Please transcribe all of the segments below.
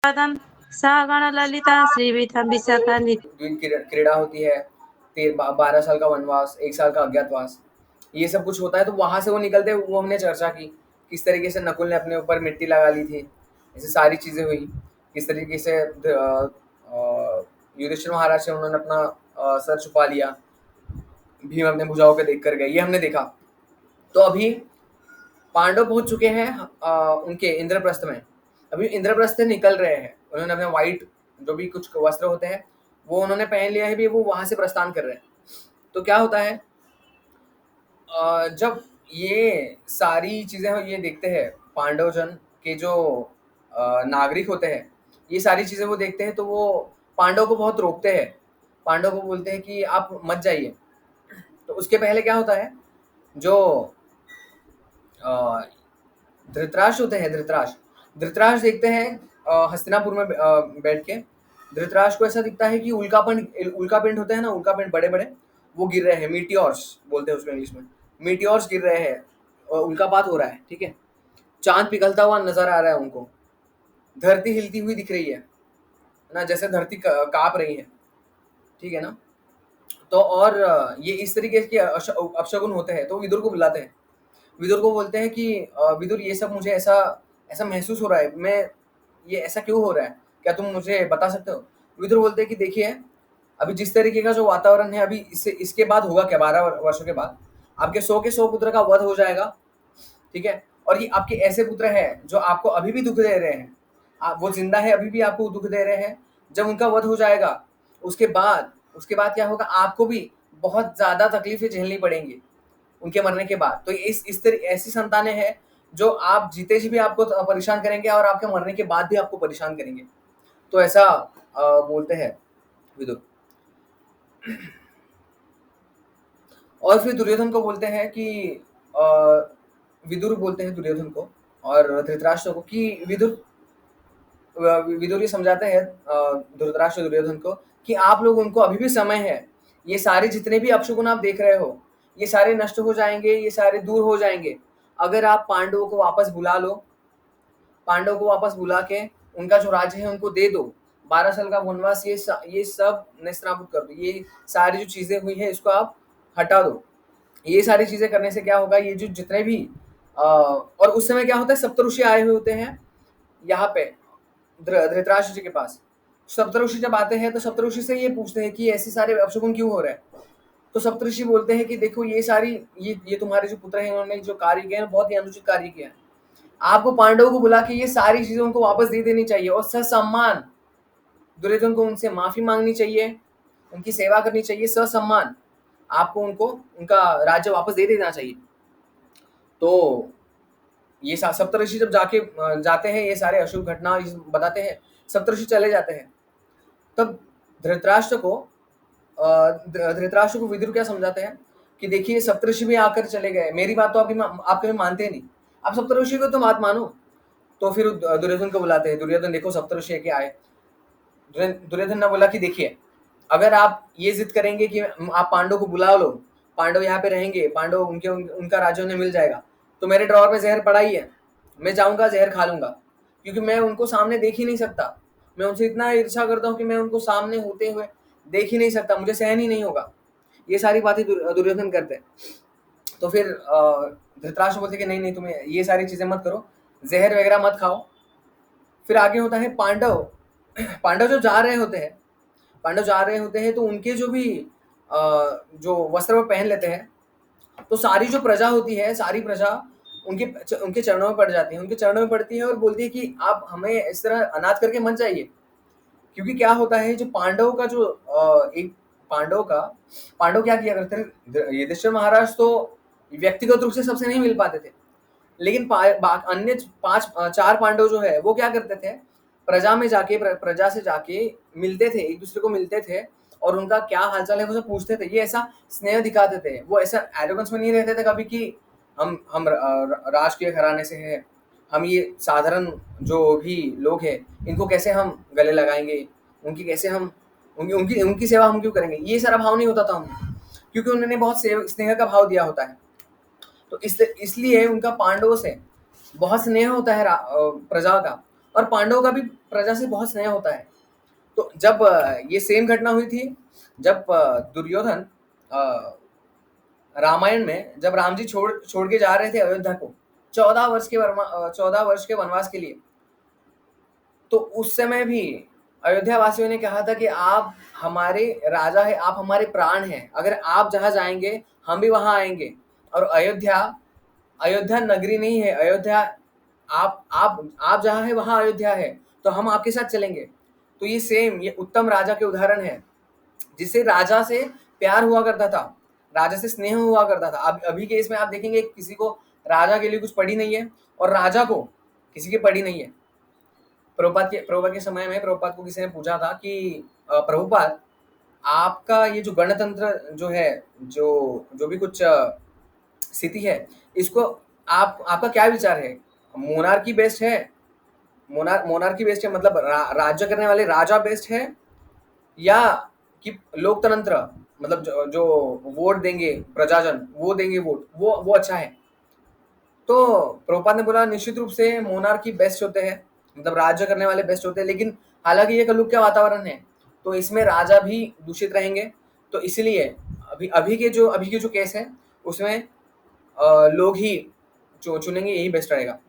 पदम सा गणललिता श्रीविधम विशाखा द्वीप क्रीड़ा होती है, 12 साल का वनवास, 1 साल का अज्ञातवास, ये सब कुछ होता है। तो वहाँ से वो निकलते हैं, वो हमने चर्चा की, किस तरीके से नकुल ने अपने ऊपर मिट्टी लगा ली थी, ऐसे सारी चीज़ें हुई। किस तरीके से युधिष्ठिर महाराज से उन्होंने अपना सर छुपा लिया, भीम अपने भुजाओं को देख कर गए, ये हमने देखा। तो अभी पांडव पहुंच चुके हैं उनके इंद्रप्रस्थ में। अभी इंद्रप्रस्थ से निकल रहे हैं, उन्होंने अपने वाइट जो भी कुछ वस्त्र होते हैं वो उन्होंने पहन लिया है, भी वो वहां से प्रस्थान कर रहे हैं। तो क्या होता है, जब ये सारी चीजें ये देखते हैं पांडव जन के जो नागरिक होते हैं, ये सारी चीजें वो देखते हैं, तो वो पांडव को बहुत रोकते हैं। पांडव को बोलते हैं कि आप मत जाइए। तो उसके पहले क्या होता है, जो अ, धृतराष्ट्र होते हैं, धृतराष्ट्र देखते हैं हस्तिनापुर में बैठ के। धृतराष्ट्र को ऐसा दिखता है कि उल्कापिंड होते हैं ना, उल्कापिंड बड़े बड़े, वो गिर रहे हैं, मीटियोर्स बोलते हैं उसको इंग्लिश में। मीटियोर्स गिर रहे हैं, उल्कापात हो रहा है, ठीक है। चांद पिघलता हुआ नजर आ रहा है उनको, धरती हिलती हुई दिख रही है ना, जैसे धरती कांप रही है, ठीक है ना। तो और ये इस तरीके के अपशगुन होते हैं, तो विदुर को बुलाते हैं। विदुर को बोलते हैं कि विदुर, ये सब मुझे ऐसा ऐसा महसूस हो रहा है, मैं ये ऐसा क्यों हो रहा है, क्या तुम मुझे बता सकते हो। विदुर बोलते हैं कि देखिए, अभी जिस तरीके का जो वातावरण है, अभी इससे इसके बाद होगा क्या, 12 वर्षों के बाद आपके 100 के 100 पुत्र का वध हो जाएगा, ठीक है। और ये आपके ऐसे पुत्र हैं जो आपको अभी भी दुख दे रहे हैं, वो जिंदा है, अभी भी आपको दुख दे रहे हैं। जब उनका वध हो जाएगा, उसके बाद क्या होगा, आपको भी बहुत ज्यादा तकलीफें झेलनी पड़ेंगी उनके मरने के बाद। तो इस तरह ऐसी संतानें हैं जो आप जीते जी भी आपको परेशान करेंगे और आपके मरने के बाद भी आपको परेशान करेंगे। तो ऐसा बोलते हैं विदुर। और फिर दुर्योधन को बोलते हैं कि अ, विदुर बोलते हैं दुर्योधन को और धृतराष्ट्र को कि विदुर ये समझाते हैं धृतराष्ट्र दुर्योधन को कि आप लोग उनको अभी भी समय है, ये सारे जितने भी अपशगुन आप देख रहे हो, ये सारे नष्ट हो जाएंगे, ये सारे दूर हो जाएंगे अगर आप पांडवों को वापस बुला लो। पांडव को वापस बुला के उनका जो राज्य है उनको दे दो। 12 साल का वनवास, ये सब नेस्तनाबूद कर दो, ये सारी जो चीजें हुई है इसको आप हटा दो। ये सारी चीजें करने से क्या होगा, ये जो जितने भी और उस समय क्या होता है, सप्तऋषि आए हुए होते हैं यहाँ पे धृतराष्ट्र जी के पास। सप्तऋषि जब आते हैं तो सप्तऋषि से ये पूछते हैं कि ऐसे सारे अपशगुन क्यों हो रहे हैं। तो सप्तऋषि बोलते हैं कि देखो, ये सारी ये तुम्हारे जो पुत्र हैं, इन्होंने जो कार्य किया है बहुत ही अनुचित कार्य किया है। आपको पांडवों को बुला के ये सारी चीजें उनको वापस दे देनी चाहिए और ससम्मान दुर्योधन को उनसे माफी मांगनी चाहिए, उनकी सेवा करनी चाहिए, ससम्मान आपको उनको उनका राज्य वापस दे देना चाहिए। तो ये सप्तऋषि जब जाते हैं, ये सारे अशुभ घटना बताते हैं, सप्तऋषि चले जाते हैं। तब धृतराष्ट्र को धृतराष्ट्र को विदुर क्या समझाते हैं कि देखिए, सप्तऋषि भी आकर चले गए, मेरी बात तो आप कभी मानते नहीं, आप सप्तऋषि को तो बात मानो। तो फिर दुर्योधन को बुलाते हैं, दुर्योधन देखो सप्तऋषि के आए। दुर्योधन ने बोला कि देखिए, अगर आप ये जिद करेंगे कि आप पांडव को बुला लो, पांडव यहाँ पे रहेंगे, पांडव उनका राज्य उन्हें मिल जाएगा, तो मेरे ड्रॉर में जहर पड़ा ही है, मैं जाऊंगा जहर खा लूंगा, क्योंकि मैं उनको सामने देख ही नहीं सकता। मैं उनसे इतना ईर्ष्या करता हूँ कि मैं उनको सामने होते हुए देख ही नहीं सकता, मुझे सहन ही नहीं होगा। ये सारी बातें दुर्योधन करते हैं। तो फिर धृतराष्ट्र बोलते कि नहीं नहीं, तुम्हें ये सारी चीजें मत करो, जहर वगैरह मत खाओ। फिर आगे होता है पांडव। पांडव जो जा रहे होते हैं, तो उनके जो भी जो वस्त्र वो पहन लेते हैं, तो सारी जो प्रजा होती है, सारी प्रजा उनके उनके चरणों में पड़ जाती है, उनके चरणों में पड़ती है और बोलती है कि आप हमें इस तरह अनाथ करके मत जाइए। क्योंकि क्या होता है, जो पांडव का जो एक पांडव क्या किया करते थे, युधिष्ठिर महाराज तो व्यक्तिगत रूप से सबसे नहीं मिल पाते थे, लेकिन अन्य 4 पांडव जो है वो क्या करते थे, प्रजा में जाके प्रजा से जाके मिलते थे, एक दूसरे को मिलते थे और उनका क्या हालचाल है वो सब पूछते थे। ये ऐसा स्नेह दिखाते थे, वो ऐसा एरोगेंस में नहीं रहते थे कभी कि हम राजकीय घराने से हैं, हम ये साधारण जो भी लोग हैं इनको कैसे हम गले लगाएंगे, उनकी कैसे हम उनकी उनकी उनकी सेवा हम क्यों करेंगे, ये सारा भाव नहीं होता था उन्हें, क्योंकि उन्होंने बहुत स्नेह का भाव दिया होता है। तो इसलिए उनका पांडवों से बहुत स्नेह होता है प्रजा का। और पांडवों का भी प्रजा से बहुत स्नेह होता है। तो जब ये सेम घटना हुई थी, जब दुर्योधन रामायण में जब राम जी छोड़ छोड़ के जा रहे थे अयोध्या को 14 वर्ष के वनवास के लिए, तो उस समय भी अयोध्या वासियों ने कहा था कि आप हमारे राजा है, आप हमारे प्राण हैं, अगर आप जहाँ जाएंगे हम भी वहां आएंगे। और अयोध्या अयोध्या नगरी नहीं है, अयोध्या आप जहाँ है वहां अयोध्या है, तो हम आपके साथ चलेंगे। तो ये सेम, ये उत्तम राजा के उदाहरण है, जिससे राजा से प्यार हुआ करता था, राजा से स्नेह हुआ करता था। अब अभी के इसमें आप देखेंगे किसी को राजा के लिए कुछ पड़ी नहीं है, और राजा को किसी की पड़ी नहीं है। प्रभुपाद के समय में प्रभुपाद को किसी ने पूछा था कि प्रभुपाद, आपका ये जो गणतंत्र जो है, जो जो भी कुछ स्थिति है, इसको आपका क्या विचार है? मोनार्की बेस्ट है, मोनार्की बेस्ट है, मतलब राज्य करने वाले राजा बेस्ट है, या कि लोकतंत्र, मतलब जो वोट देंगे प्रजाजन, वो देंगे वोट, वो अच्छा है? तो प्रभुपाद ने बोला निश्चित रूप से मोनार्की बेस्ट होते हैं, मतलब राज्य करने वाले बेस्ट होते हैं, लेकिन हालांकि ये कलयुग का वातावरण है, तो इसमें राजा भी दूषित रहेंगे। तो इसलिए अभी के जो केस है उसमें लोग ही चुनेंगे, यही बेस्ट रहेगा।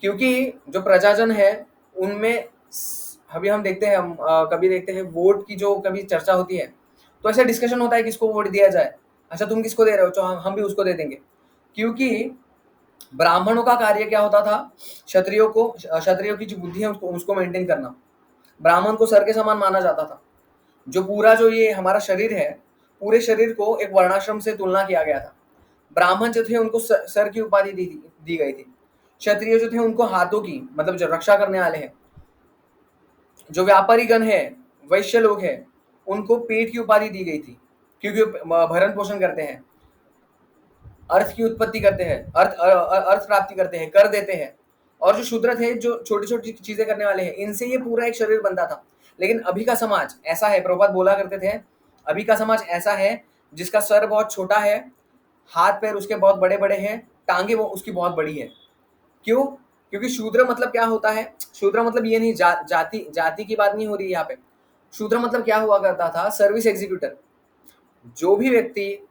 क्योंकि जो प्रजाजन है उनमें अभी हम देखते हैं, हम कभी देखते हैं वोट की जो कभी चर्चा होती है, तो ऐसा डिस्कशन होता है किसको वोट दिया जाए। अच्छा, तुम किसको दे रहे हो, तो हम भी उसको दे देंगे। क्योंकि ब्राह्मणों का कार्य क्या होता था? क्षत्रियों की जो बुद्धि है उसको उसको मेंटेन करना। ब्राह्मण को सर के समान माना जाता था। जो पूरा जो ये हमारा शरीर है, पूरे शरीर को एक वर्णाश्रम से तुलना किया गया था। ब्राह्मण जो थे उनको सर की उपाधि दी गई थी। क्षत्रिय जो थे उनको हाथों की, मतलब जो रक्षा करने वाले हैं, जो व्यापारी गण है, वैश्य लोग हैं, उनको पेट की उपाधि दी गई थी, क्योंकि भरण पोषण करते हैं, अर्थ की उत्पत्ति करते हैं, अर्थ प्राप्ति करते हैं, कर देते हैं। और जो शूद्र थे, जो छोटी छोटी चीजें करने वाले हैं, इनसे ये पूरा एक शरीर बनता था। लेकिन अभी का समाज ऐसा है, प्रभुपाद बोला करते थे, अभी का समाज ऐसा है जिसका सर बहुत छोटा है, हाथ पैर उसके बहुत बड़े बड़े हैं, टांगे वो उसकी बहुत बड़ी है। क्यों? क्योंकि शूद्र मतलब क्या होता है? शूद्र मतलब ये नहीं, जाति की बात नहीं हो रही है यहाँ पे। शूद्र मतलब क्या हुआ करता था? Service executor. जो भी व्यक्ति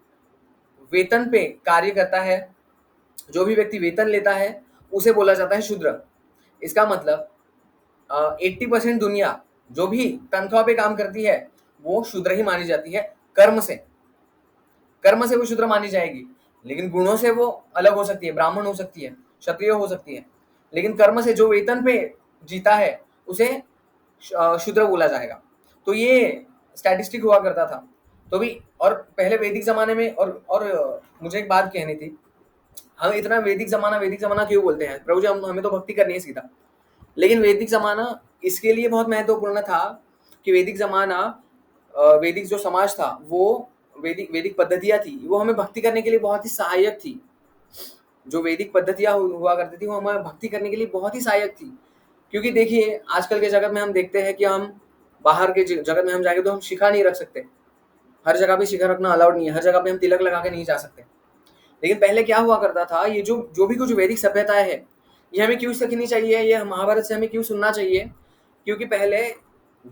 वेतन पे कार्य करता है, जो भी व्यक्ति वेतन लेता है, उसे बोला जाता है शूद्र। इसका मतलब 80% दुनिया जो भी तनख्वाह पे काम करती है वो शूद्र ही मानी जाती है। कर्म से वो शूद्र मानी जाएगी, लेकिन गुणों से वो अलग हो सकती है, ब्राह्मण हो सकती है, क्षत्रिय हो सकती है। लेकिन कर्म से जो वेतन पे जीता है उसे शूद्र बोला जाएगा। तो ये स्टैटिस्टिक हुआ करता था। तो भी, और पहले वैदिक जमाने में, और मुझे एक बात कहनी थी, हम इतना वैदिक जमाना क्यों बोलते हैं? प्रभु जी, हम हमें तो भक्ति करनी है सीधा। लेकिन वैदिक जमाना इसके लिए बहुत महत्वपूर्ण था कि वैदिक जमाना, वैदिक जो समाज था, वो वैदिक पद्धतियां थी, वो हमें भक्ति करने के लिए बहुत ही सहायक थी। जो वैदिक पद्धतियां हुआ करती थी वो हमें भक्ति करने के लिए बहुत ही सहायक थी। क्योंकि देखिए, आजकल के जगत में हम देखते हैं कि हम बाहर के जगत में हम जाएंगे तो हम शिखा नहीं रख सकते, हर जगह पे शिखा रखना अलाउड नहीं है, हर जगह पे हम तिलक लगा के नहीं जा सकते। लेकिन पहले क्या हुआ करता था, ये जो जो भी कुछ वैदिक सभ्यताएं है, ये हमें क्यों सीखनी चाहिए, ये महाभारत से हमें क्यों सुनना चाहिए? क्योंकि पहले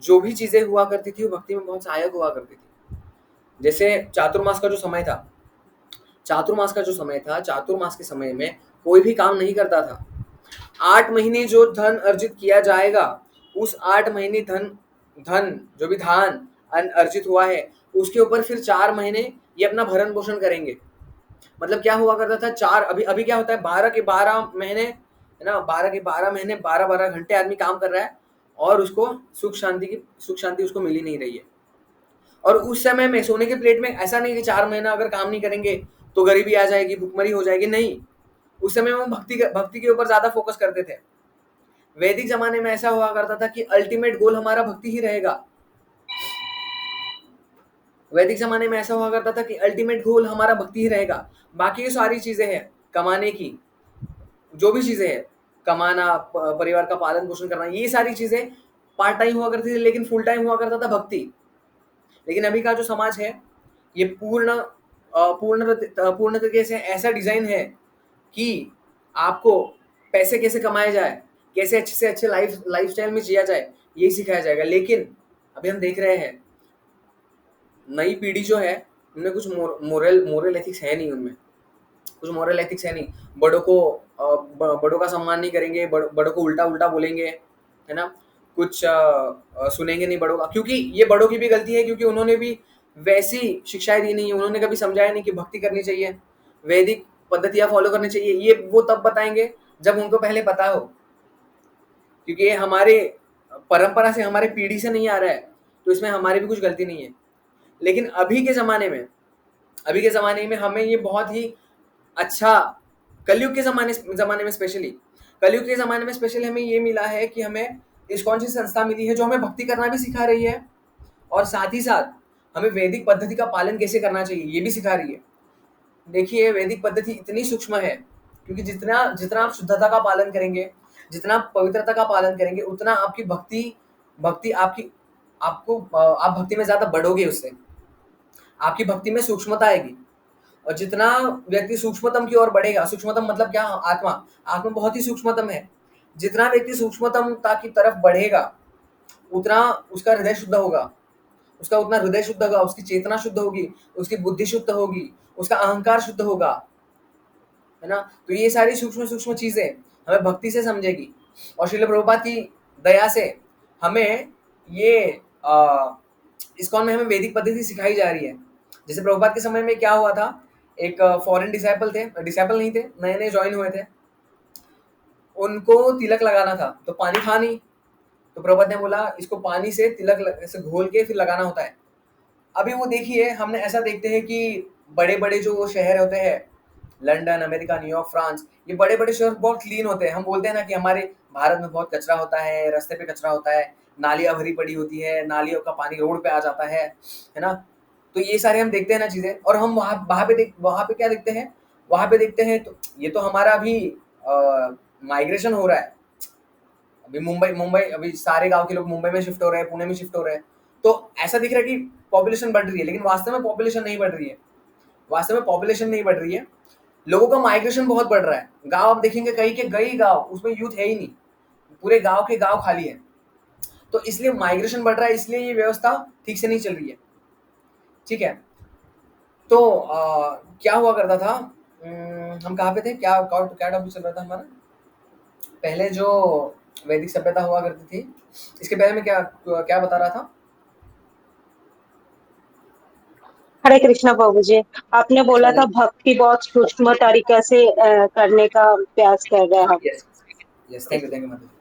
जो भी चीजें हुआ करती थी वो भक्ति में बहुत सहायक हुआ करती थी। जैसे चातुर्मास का जो समय था, चातुर्मास के समय में कोई भी काम नहीं करता था। 8 महीने जो धन अर्जित किया जाएगा, उस 8 महीने धन धन जो भी धान अर्जित हुआ है, उसके ऊपर फिर 4 महीने ये अपना भरण पोषण करेंगे। मतलब क्या हुआ करता था, चार अभी अभी क्या होता है, 12 के 12 महीने है ना, 12 के 12 महीने 12 12 घंटे आदमी काम कर रहा है, और उसको सुख शांति उसको मिल ही नहीं रही है। और उस समय में सोने के प्लेट में ऐसा नहीं कि 4 महीना अगर काम नहीं करेंगे तो गरीबी आ जाएगी, भुखमरी हो जाएगी, नहीं। उस समय में हम भक्ति के ऊपर ज्यादा फोकस करते थे। वैदिक जमाने में ऐसा हुआ करता था कि अल्टीमेट गोल हमारा भक्ति ही रहेगा। वैदिक जमाने में ऐसा हुआ करता था कि अल्टीमेट गोल हमारा भक्ति ही रहेगा। बाकी सारी चीजें हैं कमाने की, जो भी चीजें हैं, कमाना, परिवार का पालन पोषण करना, ये सारी चीजें पार्ट टाइम हुआ करती थी, लेकिन फुल टाइम हुआ करता था भक्ति। लेकिन अभी का जो समाज है, ये पूर्ण तरीके से ऐसा डिजाइन है कि आपको पैसे कैसे कमाए जाए, कैसे अच्छे से अच्छे लाइफस्टाइल में जिया जाए, यही सिखाया जाएगा। लेकिन अभी हम देख रहे हैं नई पीढ़ी जो है उनमें कुछ मोरल एथिक्स है नहीं, उनमें कुछ मोरल एथिक्स है नहीं। बड़ों को बड़ों का सम्मान नहीं करेंगे, बड़ों को उल्टा उल्टा बोलेंगे, है ना। कुछ सुनेंगे नहीं बड़ों का, क्योंकि ये बड़ों की भी गलती है, क्योंकि उन्होंने भी वैसी शिक्षाएं दी नहीं है। उन्होंने कभी समझाया नहीं कि भक्ति करनी चाहिए, वैदिक पद्धतियां फॉलो करनी चाहिए। ये वो तब बताएंगे जब उनको पहले पता हो, क्योंकि ये हमारे परंपरा से, हमारे पीढ़ी से नहीं आ रहा है, तो इसमें हमारी भी कुछ गलती नहीं है। लेकिन अभी के ज़माने में हमें ये बहुत ही अच्छा, कलयुग के ज़माने में स्पेशली, कलयुग के ज़माने में स्पेशली हमें ये मिला है कि हमें इस्कॉन सी संस्था मिली है जो हमें भक्ति करना भी सिखा रही है, और साथ ही साथ हमें वैदिक पद्धति का पालन कैसे करना चाहिए ये भी सिखा रही है। देखिए वैदिक पद्धति इतनी सूक्ष्म है, क्योंकि जितना जितना आप शुद्धता का पालन करेंगे, जितना आप पवित्रता का पालन करेंगे, उतना आपकी भक्ति भक्ति आपकी आपको आप भक्ति में ज़्यादा बढ़ोगे उससे। आपकी भक्ति में सूक्ष्मता आएगी, और जितना व्यक्ति सूक्ष्मतम की ओर बढ़ेगा, सूक्ष्मतम मतलब क्या? आत्मा। आत्मा बहुत ही सूक्ष्मतम है। जितना व्यक्ति सूक्ष्मतमता की तरफ बढ़ेगा, उतना उसका हृदय शुद्ध होगा, उसका उतना हृदय शुद्ध होगा, उसकी चेतना शुद्ध होगी, उसकी बुद्धि शुद्ध होगी, उसका अहंकार शुद्ध होगा, है ना। तो ये सारी सूक्ष्म सूक्ष्म चीजें हमें भक्ति से समझेगी, और श्रील प्रभुपाद की दया से हमें ये इस्कॉन में हमें वैदिक पद्धति सिखाई जा रही है। जैसे प्रभुपाद के समय में क्या हुआ था, एक फॉरेन डिसाइपल नहीं थे, नए नए ज्वाइन हुए थे, उनको तिलक लगाना था, तो पानी था नहीं, तो प्रभुपाद ने बोला इसको पानी से से घोल के फिर लगाना होता है। अभी वो देखिए, हमने ऐसा देखते हैं कि बड़े बड़े जो शहर होते हैं, लंदन, अमेरिका, न्यूयॉर्क, फ्रांस, ये बड़े बड़े शहर बहुत क्लीन होते हैं। हम बोलते हैं ना कि हमारे भारत में बहुत कचरा होता है, रास्ते पे कचरा होता है, नालियाँ भरी पड़ी होती है, नालियों का पानी रोड पे आ जाता है ना। तो ये सारे हम देखते हैं ना चीज़ें, और हम वहाँ पे क्या देखते हैं, वहाँ पे देखते हैं तो ये तो हमारा अभी माइग्रेशन हो रहा है। अभी मुंबई अभी सारे गाँव के लोग मुंबई में शिफ्ट हो रहे हैं, पुणे में शिफ्ट हो रहे हैं, तो ऐसा दिख रहा है कि पॉपुलेशन बढ़ रही है, लेकिन वास्तव में पॉपुलेशन नहीं बढ़ रही है। वास्तव में पॉपुलेशन नहीं बढ़ रही है, लोगों का माइग्रेशन बहुत बढ़ रहा है। गाँव आप देखेंगे कई के कई गाँव, उसमें यूथ है ही नहीं, पूरे गाँव के गाँव खाली है। तो इसलिए माइग्रेशन बढ़ रहा है, इसलिए ये व्यवस्था ठीक से नहीं चल रही है। ठीक है, तो क्या हुआ करता था, हम कहाँ पे थे, क्या क्या टॉपिक चल रहा था हमारा? पहले जो वैदिक सभ्यता हुआ करती थी, इसके बारे में क्या क्या बता रहा था? हरे कृष्णा बाबू जी, आपने बोला था भक्ति बहुत सूक्ष्म तरीके से करने का प्रयास कर रहे हैं हम। यस यस, थैंक यू माता जी।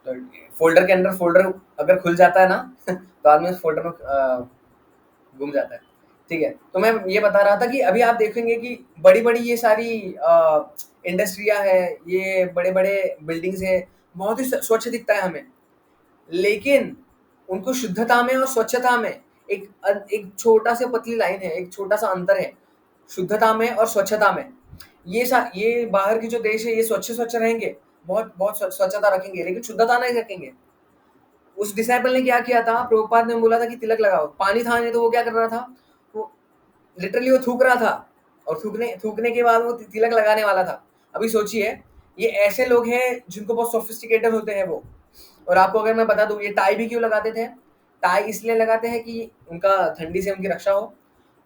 तो फोल्डर के अंदर फोल्डर अगर खुल जाता है ना तो आदमी उस फोल्डर में गुम जाता है। ठीक है, तो मैं ये बता रहा था कि अभी आप देखेंगे कि बड़ी-बड़ी ये सारी इंडस्ट्रियाँ हैं, ये बड़े-बड़े बिल्डिंग्स हैं, बहुत ही स्वच्छ दिखता है हमें। लेकिन उनको शुद्धता में और स्वच्छता में एक छोटा-सा पतली लाइन है, एक छोटा-सा अंतर है, शुद्धता में और स्वच्छता में। ये बाहर के जो देश है, ये स्वच्छ रहेंगे, बहुत बहुत स्वच्छता रखेंगे, लेकिन शुद्धता नहीं रखेंगे। उस डिसाइपल ने क्या किया था, प्रभुपाद ने बोला था कि तिलक लगाओ, पानी था नहीं, तो वो क्या कर रहा था, वो लिटरली वो थूक रहा था, और थूकने के बाद वो तिलक लगाने वाला था। अभी सोचिए, ये ऐसे लोग हैं जिनको बहुत सोफिस्टिकेटेड होते हैं वो। और आपको अगर मैं बता दूं, ये टाई भी क्यों लगाते थे? टाई इसलिए लगाते हैं कि उनका ठंडी से उनकी रक्षा हो,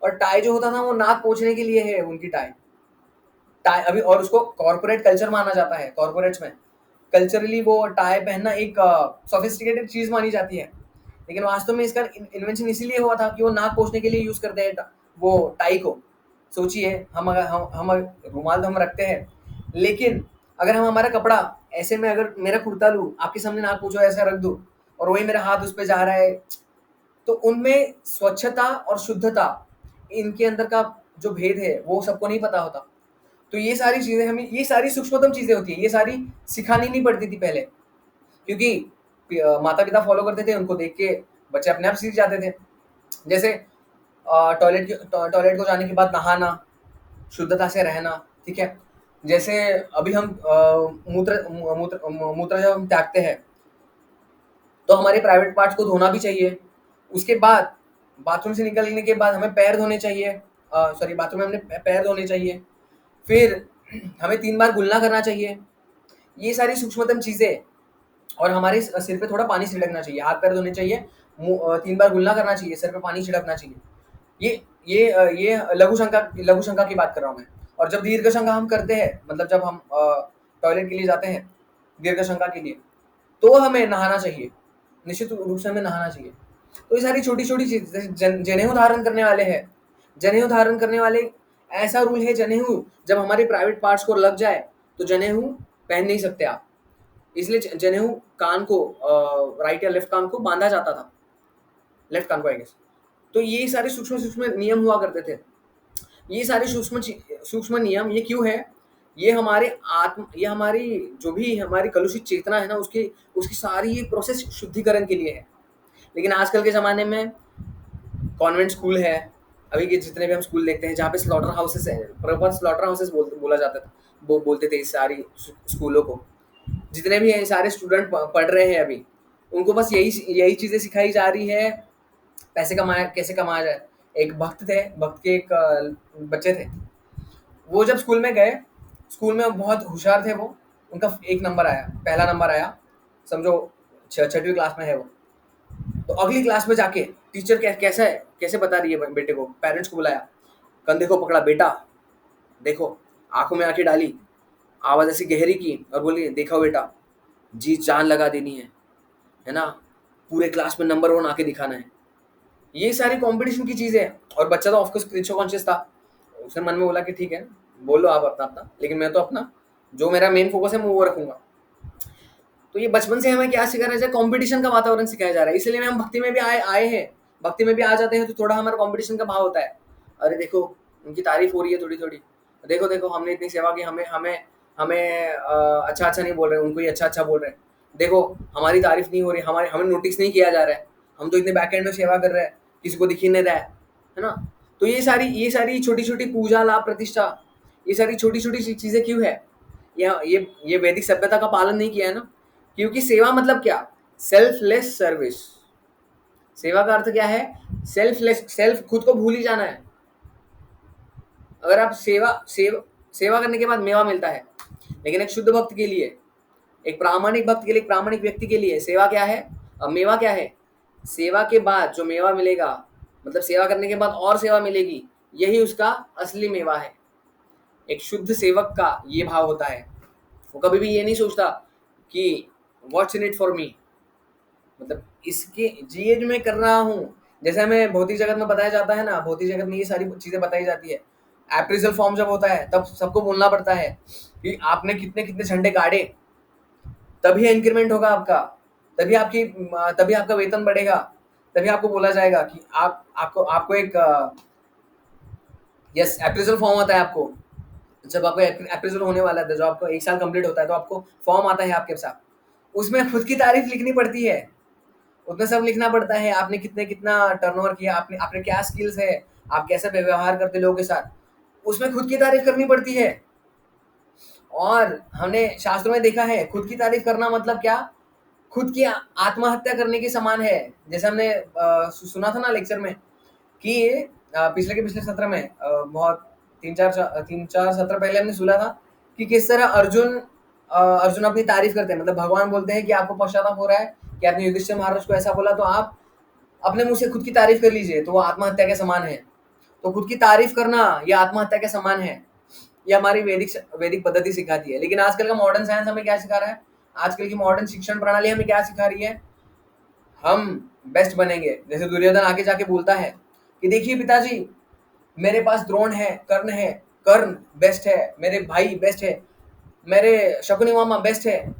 और टाई जो होता था वो नाक पोंछने के लिए है उनकी टाई। टाई अभी, और उसको कॉर्पोरेट कल्चर माना जाता है, कॉर्पोरेट्स में कल्चरली वो टाई पहनना एक सोफिस्टिकेटेड चीज मानी जाती है। लेकिन वास्तव में इसका इन्वेंशन इसीलिए हुआ था कि वो नाक पोंछने के लिए यूज करते हैं वो टाई को। सोचिए, हम रुमाल तो हम रखते हैं, लेकिन अगर हम हमारा कपड़ा ऐसे में, अगर मेरा कुर्ता लूँ, आपके सामने नाक पोंछो ऐसा रख दूँ, और वही मेरा हाथ उस पे जा रहा है, तो उनमें स्वच्छता और शुद्धता, इनके अंदर का जो भेद है वो सबको नहीं पता होता। तो ये सारी चीज़ें हमें, ये सारी सूक्ष्मतम चीज़ें होती है, ये सारी सिखानी नहीं पड़ती थी पहले, क्योंकि माता-पिता फ़ॉलो करते थे, उनको देख के बच्चे अपने आप सीख जाते थे। जैसे टॉयलेट को जाने के बाद नहाना, शुद्धता से रहना, ठीक है? जैसे अभी हम मूत्र जब हम त्यागते हैं, तो हमारे प्राइवेट पार्ट्स को धोना भी चाहिए। उसके बाद बाथरूम से निकलने के बाद हमें पैर धोने चाहिए, बाथरूम में हमने पैर धोने चाहिए। फिर हमें 3 बार गुलना करना चाहिए। ये सारी सूक्ष्मतम चीज़ें और हमारे सिर पे थोड़ा पानी छिड़कना चाहिए, हाथ पैर धोने चाहिए, 3 बार गुल्ला करना चाहिए, सिर पे पानी छिड़कना चाहिए। ये लघु शंका की बात कर रहा हूँ मैं। और जब दीर्घ शंका हम करते हैं, मतलब जब हम टॉयलेट के लिए जाते हैं दीर्घ शंका के लिए, तो हमें नहाना चाहिए, निश्चित रूप से हमें नहाना चाहिए। तो ये सारी छोटी-छोटी चीज़, जैसे जनेऊ धारण करने वाले हैं, जनेऊ धारण करने वाले, ऐसा रूल है, जनेऊ जब हमारे प्राइवेट पार्ट्स को लग जाए तो जनेऊ पहन नहीं सकते आप। इसलिए जनेऊ कान को, राइट या लेफ्ट कान को बांधा जाता था, लेफ्ट कान को आई गेस। तो ये सारे सूक्ष्म-सूक्ष्म नियम हुआ करते थे। ये सारे सूक्ष्म नियम ये क्यों है? ये हमारी जो भी हमारी कलुषित चेतना है ना, उसकी उसकी सारी ये प्रोसेस शुद्धिकरण के लिए है। लेकिन आजकल के ज़माने में कॉन्वेंट स्कूल है, अभी के जितने भी हम स्कूल देखते हैं जहाँ पे स्लॉटर हाउसेस है, प्रॉपर स्लॉटर हाउसेस बोला जाता था, वो बोलते थे इस सारी स्कूलों को। जितने भी हैं सारे स्टूडेंट पढ़ रहे हैं अभी, उनको बस यही चीज़ें सिखाई जा रही है, कैसे कमाया जाए। एक भक्त थे, भक्त के एक बच्चे थे, वो जब स्कूल में गए, स्कूल में बहुत होशियार थे वो, उनका एक नंबर आया, पहला नंबर आया, समझो 6वीं क्लास में है वो। तो अगली क्लास में जाके टीचर कैसे बता रही है बेटे को, पेरेंट्स को बुलाया, कंधे को पकड़ा, बेटा देखो, आंखों में आंखें डाली, आवाज़ ऐसी गहरी की और बोली, देखो बेटा, जी जान लगा देनी है ना, पूरे क्लास में नंबर 1 आके दिखाना है। ये सारी कंपटीशन की चीज़ें हैं। और बच्चा तो ऑफकोर्स क्रिचो कॉन्शियस था, उसने मन में बोला कि ठीक है, बोलो आप अपना अपना, लेकिन मैं तो अपना, जो मेरा मेन फोकस है मैं वो रखूंगा। तो ये बचपन से हमें क्या सिखाया जा रहा है? कंपटीशन का वातावरण सिखाया जा रहा है। इसलिए हम भक्ति में भी आए हैं, भक्ति में भी आ जाते हैं तो थोड़ा हमारा कंपटीशन का भाव होता है। अरे देखो, उनकी तारीफ हो रही है थोड़ी थोड़ी, देखो देखो हमने इतनी सेवा की, हमें हमें हमें अच्छा अच्छा नहीं बोल रहे, उनको ही अच्छा अच्छा बोल रहे हैं, देखो हमारी तारीफ नहीं हो रही, हमें नोटिस नहीं किया जा रहा है, हम तो इतने बैकएंड में सेवा कर रहे हैं, किसी को दिख ही नहीं रहा है ना। तो ये सारी छोटी छोटी पूजा लाभ प्रतिष्ठा, ये सारी छोटी छोटी चीज़ें क्यों है? ये वैदिक सभ्यता का पालन नहीं किया है ना। क्योंकि सेवा मतलब क्या? Selfless service. सेवा का अर्थ क्या है? सेल्फ, खुद को भूल ही जाना है। अगर आप सेवा करने के बाद मेवा मिलता है, लेकिन एक शुद्ध भक्त के लिए, एक प्रामाणिक भक्त के लिए, एक प्रामाणिक व्यक्ति के लिए सेवा क्या है? मेवा क्या है? सेवा के बाद जो मेवा मिलेगा, मतलब सेवा करने के बाद और सेवा मिलेगी, यही उसका असली मेवा है। एक शुद्ध सेवक का ये भाव होता है, वो कभी भी ये नहीं सोचता कि what's in it for me, मतलब इसके ये जो मैं कर रहा हूँ, जैसे हमें भौतिक जगत में बताया जाता है ना, भौतिक जगत में ये सारी चीज़ें बताई जाती है। एप्रेजल फॉर्म जब होता है तब सबको बोलना पड़ता है कि आपने कितने कितने झंडे गाड़े, तभी इंक्रीमेंट होगा आपका, तभी आपका वेतन बढ़ेगा, तभी आपको बोला जाएगा कि आपको एक यस एप्रेजल फॉर्म आता है आपको। जब आपको एप्रेजल होने वाला है, जब आपको 1 साल कंप्लीट होता है, तो आपको फॉर्म आता है आपके साथ, उसमें खुद की तारीफ लिखनी पड़ती है, उसमें सब लिखना पड़ता है, आपने कितना टर्नओवर किया, आपने क्या स्किल्स है, आप कैसे व्यवहार करते लोगों के साथ, उसमें खुद की तारीफ करनी पड़ती है। और हमने शास्त्रों में देखा है, खुद की तारीफ करना मतलब क्या? खुद की आत्महत्या करने के समान है। जैसे हमने सुना था ना लेक्चर में कि पिछले सत्र में, बहुत 3-4 सत्र पहले हमने सुना था कि किस तरह अर्जुन अपनी तारीफ करते हैं, मतलब भगवान बोलते हैं कि आपको पश्चाताप हो रहा है कि आपने युधिष्ठिर महाराज को ऐसा बोला, तो आप अपने मुंह से खुद की तारीफ कर लीजिए, तो वो आत्महत्या के समान है। तो खुद की तारीफ करना ये आत्महत्या के समान है, ये हमारी वैदिक पद्धति सिखाती है। लेकिन आजकल का मॉडर्न साइंस हमें क्या सिखा रहा है? आजकल की मॉडर्न शिक्षण प्रणाली हमें क्या सिखा रही है? हम बेस्ट बनेंगे। जैसे दुर्योधन आगे जाके बोलता है कि देखिए पिताजी, मेरे पास द्रोण है, कर्ण बेस्ट है, मेरे भाई बेस्ट है, मेरे शकुनी मामा बेस्ट है,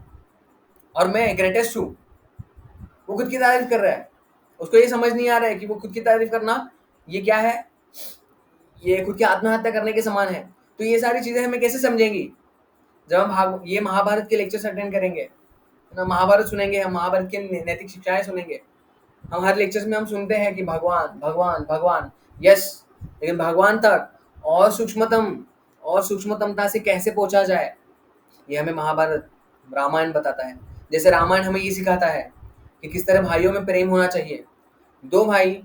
और मैं ग्रेटेस्ट हूँ। वो खुद की तारीफ कर रहा है, उसको ये समझ नहीं आ रहा है कि वो खुद की तारीफ करना ये क्या है? ये खुद की आत्महत्या करने के समान है। तो ये सारी चीजें हमें कैसे समझेंगी? जब हम ये महाभारत के लेक्चर्स अटेंड करेंगे, है ना, महाभारत सुनेंगे, हम महाभारत की नैतिक शिक्षाएं सुनेंगे। हम हर लेक्चर्स में हम सुनते हैं कि भगवान भगवान भगवान, यस, लेकिन भगवान तक और सूक्ष्मतमता से कैसे पहुंचा जाए, ये हमें महाभारत, रामायण बताता है। जैसे रामायण हमें ये सिखाता है कि किस तरह भाइयों में प्रेम होना चाहिए। 2 भाई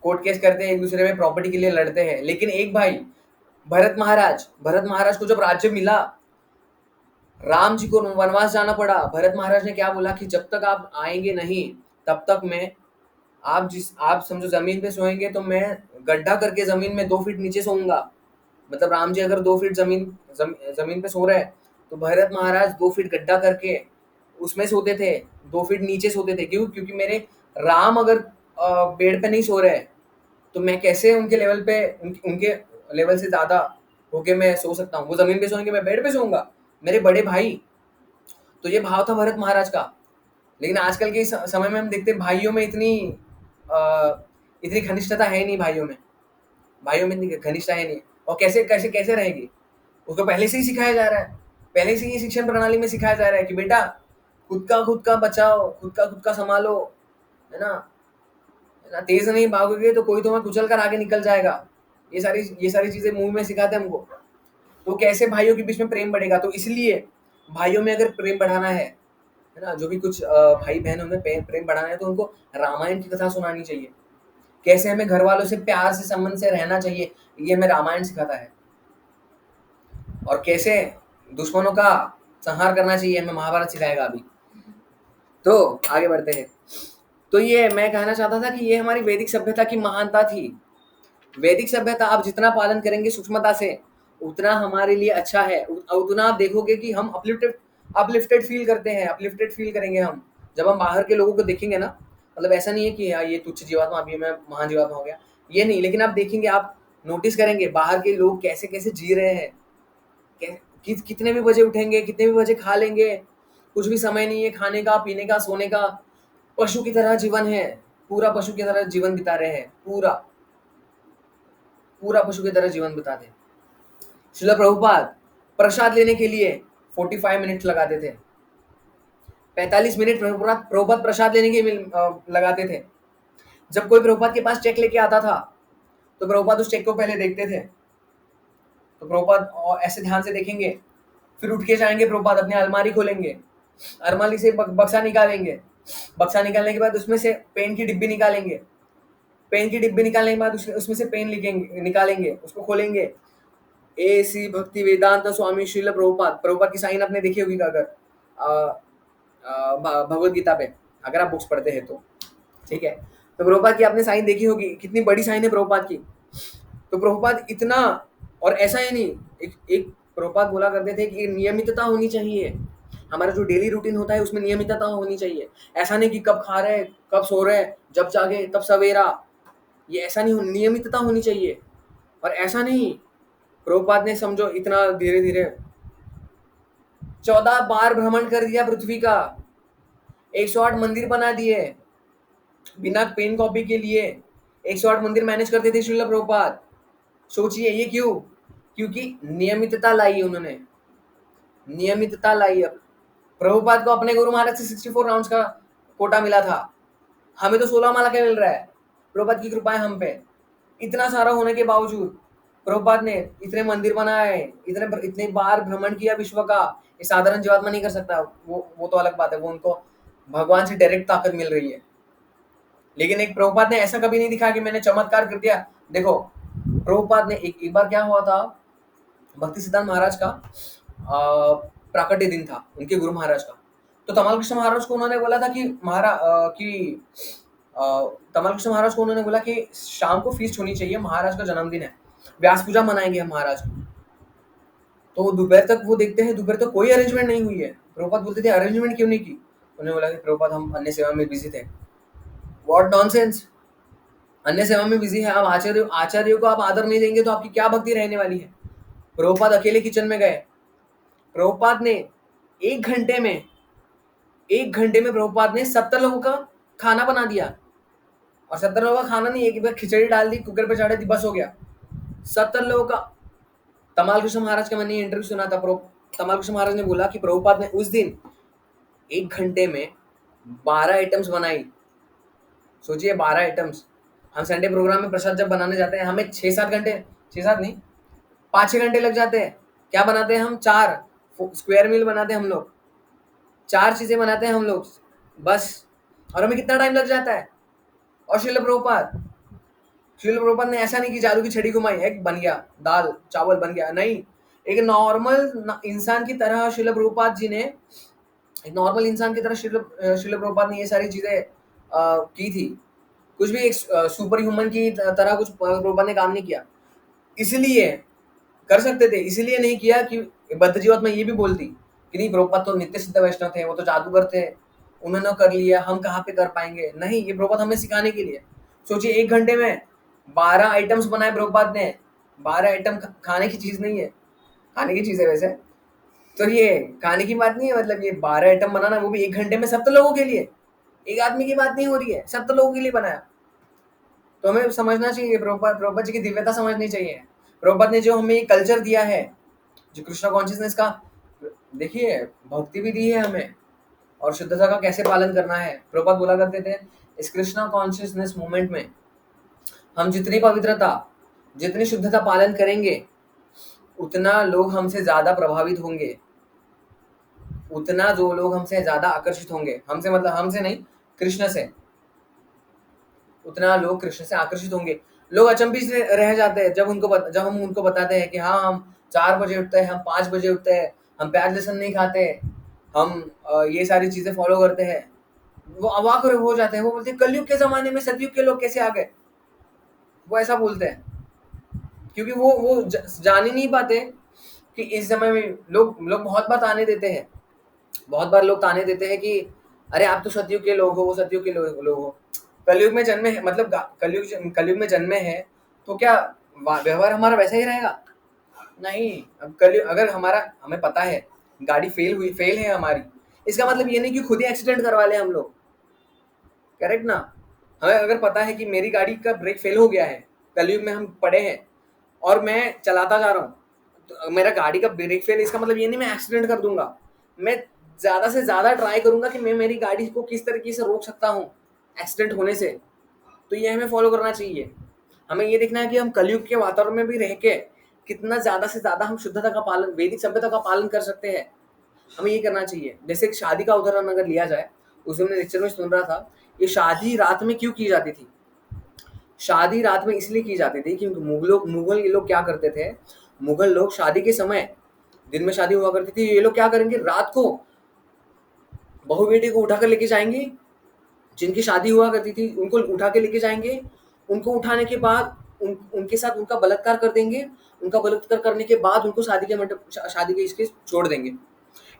कोर्ट केस करते हैं, एक दूसरे में प्रॉपर्टी के लिए लड़ते हैं, लेकिन एक भाई भरत महाराज को जब राज्य मिला, राम जी को वनवास जाना पड़ा। भरत महाराज ने क्या बोला कि जब तक आप आएंगे नहीं तब तक मैं, आप समझो जमीन पे सोएंगे तो मैं गड्ढा करके जमीन में 2 फीट नीचे सोऊंगा। मतलब राम जी अगर 2 फीट जमीन पे सो रहे हैं तो भरत महाराज 2 फीट गड्ढा करके उसमें सोते थे, 2 फीट नीचे सोते थे। क्यों? क्योंकि मेरे राम अगर बेड पे नहीं सो रहे हैं तो मैं कैसे उनके लेवल पे, उनके लेवल से ज्यादा होके मैं सो सकता हूँ? वो जमीन पे सोएंगे, मैं बेड पे सोऊंगा, मेरे बड़े भाई। तो ये भाव था भरत महाराज का। लेकिन आजकल के समय में हम देखते हैं भाइयों में इतनी घनिष्ठता है नहीं, भाइयों में इतनी घनिष्ठता है नहीं। और कैसे कैसे कैसे रहेगी? उसको पहले से ही सिखाया जा रहा है, पहले से ही शिक्षण प्रणाली में सिखाया जा रहा है कि बेटा खुद का बचाओ, खुद का संभालो, है ना? है ना? तेज नहीं भागोगे तो कोई तुम्हें कुचल कर आगे निकल जाएगा। ये सारी चीजें मुंह में सिखाते हैं हमको। तो कैसे भाइयों के बीच में प्रेम बढ़ेगा? तो इसलिए भाइयों में अगर प्रेम बढ़ाना है ना, जो भी कुछ भाई बहन उनमें प्रेम बढ़ाना है तो उनको रामायण की कथा सुनानी चाहिए। कैसे हमें घर वालों से प्यार से संबंध से रहना चाहिए, ये हमें रामायण सिखाता है। और कैसे दुश्मनों का संहार करना चाहिए, हमें महाभारत सिखाएगा अभी। तो आगे बढ़ते हैं। तो ये मैं कहना चाहता था कि ये हमारी वैदिक सभ्यता की महानता थी। वैदिक सभ्यता आप जितना पालन करेंगे सूक्ष्मता से उतना हमारे लिए अच्छा है, उतना आप देखोगे कि हम अपलिफ्टेड फील करते हैं, अपलिफ्टेड फील करेंगे हम जब हम बाहर के लोगों को देखेंगे ना। मतलब ऐसा नहीं है कि यार ये तुच्छ जीवात्मा, अभी मैं महान जीवात्मा हो गया, ये नहीं। लेकिन आप देखेंगे, आप नोटिस करेंगे बाहर के लोग कैसे कैसे जी रहे हैं, कितने भी बजे उठेंगे, कितने भी बजे खा लेंगे, कुछ भी समय नहीं है खाने का, पीने का, सोने का। पशु की तरह जीवन है, पूरा पशु की तरह जीवन बिता रहे हैं, पूरा पूरा पशु की तरह जीवन बिताते हैं। श्रील प्रभुपाद प्रसाद लेने के लिए 45 मिनट लगाते थे, 45 मिनट प्रभुपाद प्रसाद लेने के लगाते थे। जब कोई प्रभुपाद के पास चेक लेके आता था तो प्रभुपाद उस चेक को पहले देखते थे। तो प्रभुपाद ऐसे ध्यान से देखेंगे, फिर उठ के जाएंगे, प्रभुपाद अपनी अलमारी खोलेंगे, अलमारी से बक्सा निकालेंगे, बक्सा निकालने के बाद उसमें से पेन की डिब्बी निकालेंगे, पेन की डिब्बी निकालने के बाद उसमें से पेन निकालेंगे, उसको खोलेंगे। ए सी भक्ति वेदांत स्वामी श्रील प्रभुपाद, प्रभुपाद की साइन आपने देखी होगी अगर भगवत गीता पे, अगर आप बुक्स पढ़ते हैं तो, ठीक है। तो प्रभुपाद की आपने साइन देखी होगी, कितनी बड़ी साइन है प्रभुपाद की। तो प्रभुपाद इतना, और ऐसा ही नहीं, एक प्रभुपाद बोला करते थे कि नियमितता होनी चाहिए, हमारा जो डेली रूटीन होता है उसमें नियमितता होनी चाहिए। ऐसा नहीं कि कब खा रहे, कब सो रहे, जब जागे तब सवेरा, ये ऐसा नहीं, नियमितता होनी चाहिए। और ऐसा नहीं, प्रभुपाद ने समझो इतना धीरे धीरे 14 बार भ्रमण कर दिया पृथ्वी का, 108 मंदिर बना दिए बिना पेन कॉपी के लिए, 108 मंदिर मैनेज करते थे श्रील प्रभुपाद। सोचिए ये क्यों? क्योंकि नियमितता लाई उन्होंने, नियमितता लाई। प्रभुपाद को अपने गुरु महाराज से 64 राउंड्स का कोटा मिला था, हमें तो 16 माला का मिल रहा है। प्रभुपाद की कृपा है हम पे। इतना सारा होने के बावजूद प्रभुपाद ने इतने मंदिर बनाए, इतने बार भ्रमण किया विश्व का, ये साधारण जीवात्मा नहीं कर सकता। वो तो अलग बात है, वो उनको भगवान से डायरेक्ट ताकत मिल रही है। लेकिन एक प्रभुपाद ने ऐसा कभी नहीं दिखाया कि मैंने चमत्कार कर दिया। देखो प्रभुपाद ने एक बार क्या हुआ था, भक्ति सिद्धांत महाराज का प्राकट्य दिन था, उनके गुरु महाराज का। तो तमाल कृष्ण महाराज को उन्होंने बोला था कि तमाल कृष्ण महाराज को उन्होंने बोला कि शाम को फीस्ट होनी चाहिए, महाराज का जन्मदिन है, व्यास पूजा मनाएंगे हम महाराज को। तो दोपहर तक वो देखते हैं, दोपहर तक कोई अरेंजमेंट नहीं हुई है। प्रभुपाद बोलते थे अरेंजमेंट क्यों नहीं की? उन्होंने बोला कि प्रभुपाद हम अन्य सेवा में बिजी थे। व्हाट नॉनसेंस, अन्य सेवा में बिजी है, आप आचार्यों को आप आदर नहीं देंगे तो आपकी क्या भक्ति रहने वाली है? प्रभुपाद अकेले किचन में गए, प्रभुपाद ने 1 घंटे में 1 घंटे में प्रभुपाद ने 70 लोगों का खाना बना दिया। और 70 लोगों का खाना नहीं, एक बार खिचड़ी डाल दी, कुकर पे चढ़ा दी, बस हो गया। 70 लोगों का। तमाल कृष्ण महाराज का मैंने इंटरव्यू सुना था, तमाल कृष्ण महाराज ने बोला कि प्रभुपाद ने उस दिन 1 घंटे में 12 आइटम्स बनाई। सोचिए 12 आइटम्स। हम संडे प्रोग्राम में प्रसाद जब बनाने जाते हैं हमें 6-7 घंटे, 6-7 नहीं 5-6 घंटे लग जाते हैं। क्या बनाते हैं हम? 4 स्क्वायर मील बनाते हैं हम लोग, 4 चीजें बनाते हैं हम लोग बस, और हमें कितना टाइम लग जाता है। और श्रील प्रभुपाद ने ऐसा नहीं कि जादू की छड़ी घुमाई है बन गया, दाल चावल बन गया, नहीं। एक नॉर्मल इंसान की तरह श्रील प्रभुपाद जी ने, एक नॉर्मल इंसान की तरह श्रील प्रभुपाद ने ये सारी चीजें की थी। कुछ भी एक सुपर ह्यूमन की तरह कुछ प्रभुपाद ने काम नहीं किया। इसलिए कर सकते थे, इसीलिए नहीं किया कि बद्ध जीवात्मा ये भी बोलती कि नहीं प्रभुपाद तो नित्य सिद्ध वैष्णव थे, वो तो जादूगर थे, उन्होंने कर लिया, हम कहाँ पे कर पाएंगे। नहीं, ये प्रभुपाद हमें सिखाने के लिए। सोचिए 1 घंटे में 12 आइटम्स बनाए प्रभुपाद ने। 12 आइटम खाने की चीज नहीं है, खाने की चीज है वैसे तो, ये खाने की बात नहीं है। मतलब ये 12 आइटम बनाना, वो भी 1 घंटे में, सब तो लोगों के लिए, एक आदमी की बात नहीं हो रही है, सब तो लोगों के लिए बनाया। तो हमें समझना चाहिए, प्रभुपाद जी की दिव्यता समझनी चाहिए। प्रभुपाद ने जो हमें ये कल्चर दिया है, जो कृष्णा कॉन्शियसनेस का, देखिए भक्ति भी दी है हमें, और शुद्धता का कैसे पालन करना है। प्रभुपाद बोला करते थे, इस कृष्णा कॉन्शियसनेस मूवमेंट में हम जितनी पवित्रता, जितनी शुद्धता पालन करेंगे, उतना लोग हमसे ज्यादा प्रभावित होंगे, उतना जो लोग हमसे ज्यादा आकर्षित होंगे, हमसे मतलब हमसे नहीं, कृष्ण से, उतना लोग कृष्ण से आकर्षित होंगे। लोग अचंभित से रह जाते हैं जब हम उनको बताते हैं कि हाँ हम 4 बजे उठते हैं, हम 5 बजे उठते हैं, हम प्याज लहसुन नहीं खाते, हम ये सारी चीजें फॉलो करते हैं। वो अवाक हो जाते हैं, वो बोलते हैं कलयुग के जमाने में सतयुग के लोग कैसे आ गए। वो ऐसा बोलते हैं क्योंकि वो जान ही नहीं पाते कि इस समय में लोग बहुत बार ताने देते हैं, बहुत बार लोग ताने देते हैं कि अरे आप तो सतयुग के लोग हो, वो सतयुग के लोग हो। कलयुग में जन्मे है, मतलब कलयुग में जन्मे हैं, तो क्या व्यवहार हमारा वैसा ही रहेगा? नहीं। अब कलयुग अगर हमें पता है गाड़ी फेल है हमारी, इसका मतलब ये नहीं कि खुद ही एक्सीडेंट करवा ले हम लोग, करेक्ट ना। हमें अगर पता है कि मेरी गाड़ी का ब्रेक फेल हो गया है, कलयुग में हम पड़े हैं और मैं चलाता जा रहा हूँ, तो मेरा गाड़ी का ब्रेक फेल, इसका मतलब ये नहीं मैं एक्सीडेंट कर दूंगा। मैं ज्यादा से ज्यादा ट्राई करूंगा कि मैं मेरी गाड़ी को किस तरीके से रोक सकता हूँ एक्सीडेंट होने से। तो ये हमें फॉलो करना चाहिए। हमें ये देखना है कि हम कलयुग के वातावरण में भी रह के कितना ज्यादा से ज्यादा हम शुद्धता का पालन, वैदिक सभ्यता का पालन कर सकते हैं, हमें ये करना चाहिए। जैसे कि शादी का उदाहरण अगर लिया जाए, उस दिन लेक्चर में सुन रहा था, ये शादी रात में क्यों की जाती थी। शादी रात में इसलिए की जाती थी क्योंकि मुगल ये लोग क्या करते थे, मुगल लोग शादी के समय, दिन में शादी हुआ करती थी, ये लोग क्या करेंगे, रात को बहू बेटी को उठा कर लेके जाएंगे, जिनकी शादी हुआ करती थी उनको उठा के लेके जाएंगे, उनको उठाने के बाद उनके साथ उनका बलात्कार कर देंगे, उनका बलात्कार करने के बाद उनको शादी के इसके छोड़ देंगे।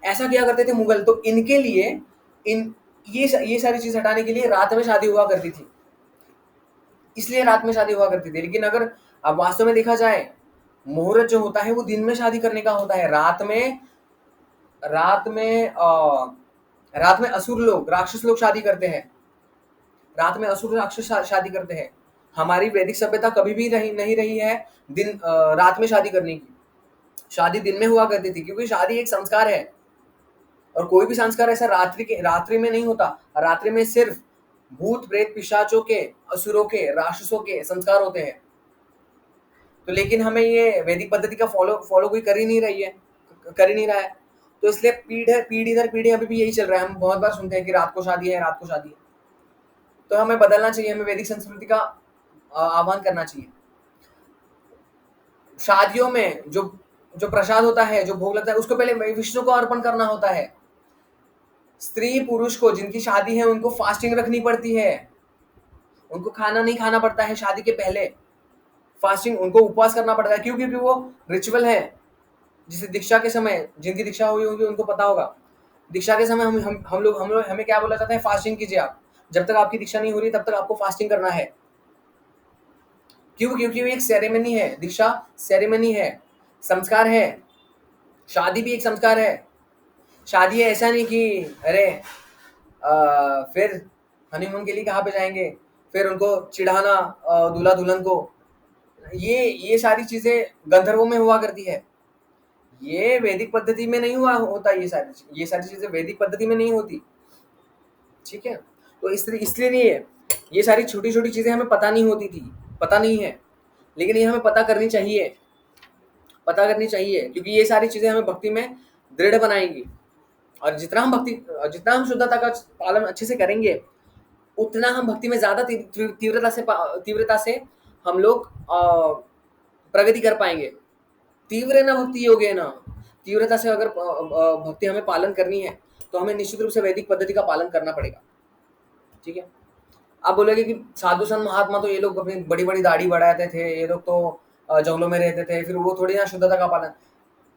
ऐसा किया करते थे मुगल। तो इनके लिए इन ये सारी चीज हटाने के लिए रात में शादी हुआ करती थी, इसलिए रात में शादी हुआ करती थी। लेकिन अगर अब वास्तव में देखा जाए, मुहूर्त जो होता है वो दिन में शादी करने का होता है। रात में असुर लोग, राक्षस लोग शादी करते हैं, रात में असुर राक्षस शादी करते हैं। हमारी वैदिक सभ्यता कभी भी नहीं रही है रात में शादी करने की। शादी दिन में हुआ करती थी क्योंकि शादी एक संस्कार है, और कोई भी संस्कार ऐसा रात्रि में नहीं होता। रात्रि में सिर्फ भूत प्रेत पिशाचों के, असुरों के, राक्षसों के संस्कार होते हैं। तो लेकिन हमें ये वैदिक पद्धति का फॉलो कोई कर ही नहीं रहा है। तो इसलिए पीढ़ी दर पीढ़ी अभी भी यही चल रहा है। हम बहुत बार सुनते हैं कि रात को शादी है, रात को शादी है। तो हमें बदलना चाहिए, हमें वैदिक संस्कृति का आह्वान करना चाहिए। शादियों में जो प्रसाद होता है, जो भोग लगता है, उसको पहले विष्णु को अर्पण करना होता है। स्त्री पुरुष को जिनकी शादी है उनको फास्टिंग रखनी पड़ती है, उनको खाना नहीं खाना पड़ता है शादी के पहले। फास्टिंग, उनको उपवास करना पड़ता है। क्यों? क्योंकि वो रिचुअल है। जिसे दीक्षा के समय, जिनकी दीक्षा हुई होगी उनको पता होगा, दीक्षा के समय हम लोग हमें क्या बोला जाता है, फास्टिंग कीजिए आप। जब तक आपकी दीक्षा नहीं हो रही तब तक आपको फास्टिंग करना है। क्यों? क्योंकि वो एक सेरेमनी है, दीक्षा सेरेमनी है, संस्कार है। शादी भी एक संस्कार है। शादी है ऐसा नहीं कि अरे फिर हनीमून के लिए कहाँ पे जाएंगे, फिर उनको चिढ़ाना दूल्हा दुल्हन को। ये सारी चीजें गंधर्वों में हुआ करती है, ये वैदिक पद्धति में नहीं होता। ये सारी चीजें वैदिक पद्धति में नहीं होती, ठीक है। तो इसलिए नहीं है, ये सारी छोटी छोटी चीजें हमें पता नहीं होती थी, पता नहीं है, लेकिन ये हमें पता करनी चाहिए क्योंकि ये सारी चीजें हमें भक्ति में दृढ़ बनाएंगी। और जितना हम शुद्धता का पालन अच्छे से करेंगे, उतना हम भक्ति में ज्यादा तीव्रता से हम लोग प्रगति कर पाएंगे। तीव्रेण भक्ति योगेन, तीव्रता से अगर भक्ति हमें पालन करनी है तो हमें निश्चित रूप से वैदिक पद्धति का पालन करना पड़ेगा। ठीक है, आप बोलोगे कि साधु संत महात्मा तो ये लोग अपनी बड़ी बड़ी दाढ़ी बढ़ाते थे, ये लोग तो जंगलों में रहते थे, फिर वो थोड़ी ना शुद्धता का पालन।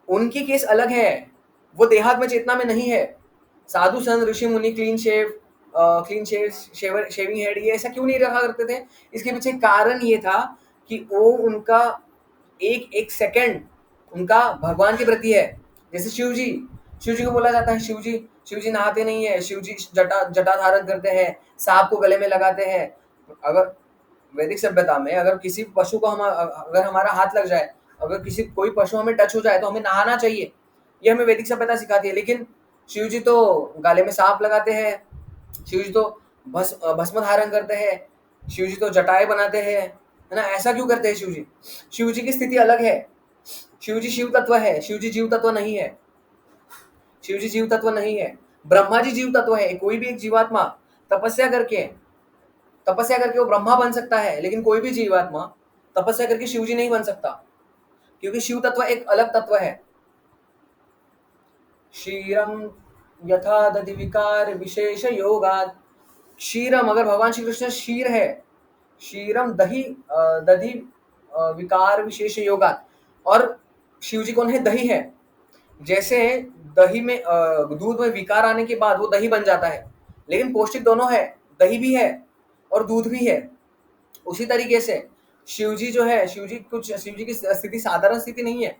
उनकी केस अलग है, वो देहात में चेतना में नहीं है। साधु संत ऋषि मुनि शेविंग हेड ये ऐसा क्यों नहीं रखा करते थे? इसके पीछे कारण ये था कि वो उनका एक एक सेकंड उनका भगवान के प्रति है। जैसे शिव जी को बोला जाता है शिव जी नहाते नहीं है, शिव जी जटा धारण करते हैं, सांप को गले में लगाते हैं। अगर वैदिक सभ्यता में अगर किसी पशु को अगर हमारा हाथ लग जाए, अगर कोई पशु हमें टच हो जाए तो हमें नहाना चाहिए, ये हमें वैदिक सभ्यता सिखाती है। लेकिन शिव जी तो गाले में सांप लगाते हैं, शिव जी तो भस्म धारण करते हैं, शिव जी तो जटाएं बनाते हैं, है ना? ऐसा क्यों करते हैं शिव जी की स्थिति अलग है। शिव जी शिव तत्व है, शिव जी जीव तत्व नहीं है। शिव जी जीव तत्व नहीं है, ब्रह्मा जी जीव तत्व है। कोई भी एक जीवात्मा तपस्या करके वो ब्रह्मा बन सकता है, लेकिन कोई भी जीवात्मा तपस्या करके शिव जी नहीं बन सकता, क्योंकि शिव तत्व एक अलग तत्व है। क्षीरम यथा दधि विकार विशेष योगात्, क्षीरम अगर भगवान श्री कृष्ण क्षीर है, क्षीरम दधि विकार विशेष योगात्, और शिव जी कौन है? दही है। जैसे दही में दूध में विकार आने के बाद वो दही बन जाता है, लेकिन पौष्टिक दोनों है, दही भी है और दूध भी है। उसी तरीके से शिव जी जो है, शिव जी की स्थिति साधारण स्थिति नहीं है।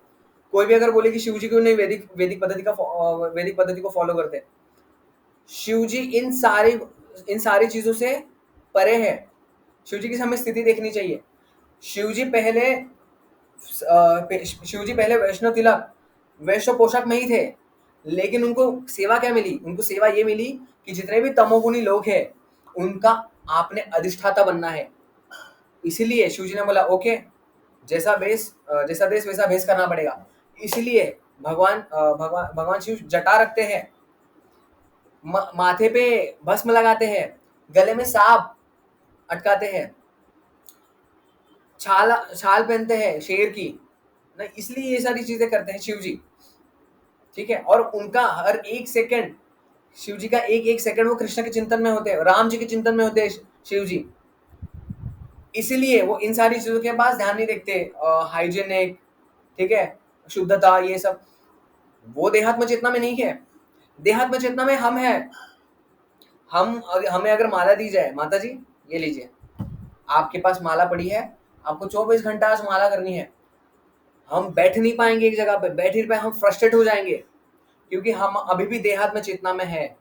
कोई भी अगर बोले कि शिव जी क्यों नहीं वैदिक पद्धति को फॉलो करते, शिव जी इन सारी चीजों से परे है। शिव जी की हमें स्थिति देखनी चाहिए। शिव जी पहले वैष्णव तिलक, वैष्णव पोशाक में ही थे, लेकिन उनको सेवा क्या मिली? उनको सेवा ये मिली कि जितने भी तमोगुणी लोग हैं उनका आपने अधिष्ठाता बनना है। इसीलिए शिव जी ने बोला ओके, जैसा देश वैसा भेष करना पड़ेगा। इसलिए भगवान शिव जटा रखते हैं, माथे पे भस्म लगाते हैं, गले में सांप अटकाते हैं, छाल पहनते हैं शेर की ना, इसलिए ये सारी चीजें करते हैं शिव जी। ठीक है, और उनका हर एक सेकंड, शिव जी का एक एक सेकंड वो कृष्ण के चिंतन में होते हैं, राम जी के चिंतन में होते हैं शिव जी। इसीलिए वो इन सारी चीजों के पास ध्यान नहीं देते, हाइजीनिक, ठीक है, शुद्धता, ये सब वो देहात्म चेतना में नहीं है। देहात्म चेतना में हम हैं। हमें अगर माला दी जाए, माता जी ये लीजिए, आपके पास माला पड़ी है, आपको 24 घंटा आज माला करनी है, हम बैठ नहीं पाएंगे एक जगह पे, बैठ नहीं पाए, हम फ्रस्ट्रेट हो जाएंगे, क्योंकि हम अभी भी देहात्म चेतना में है।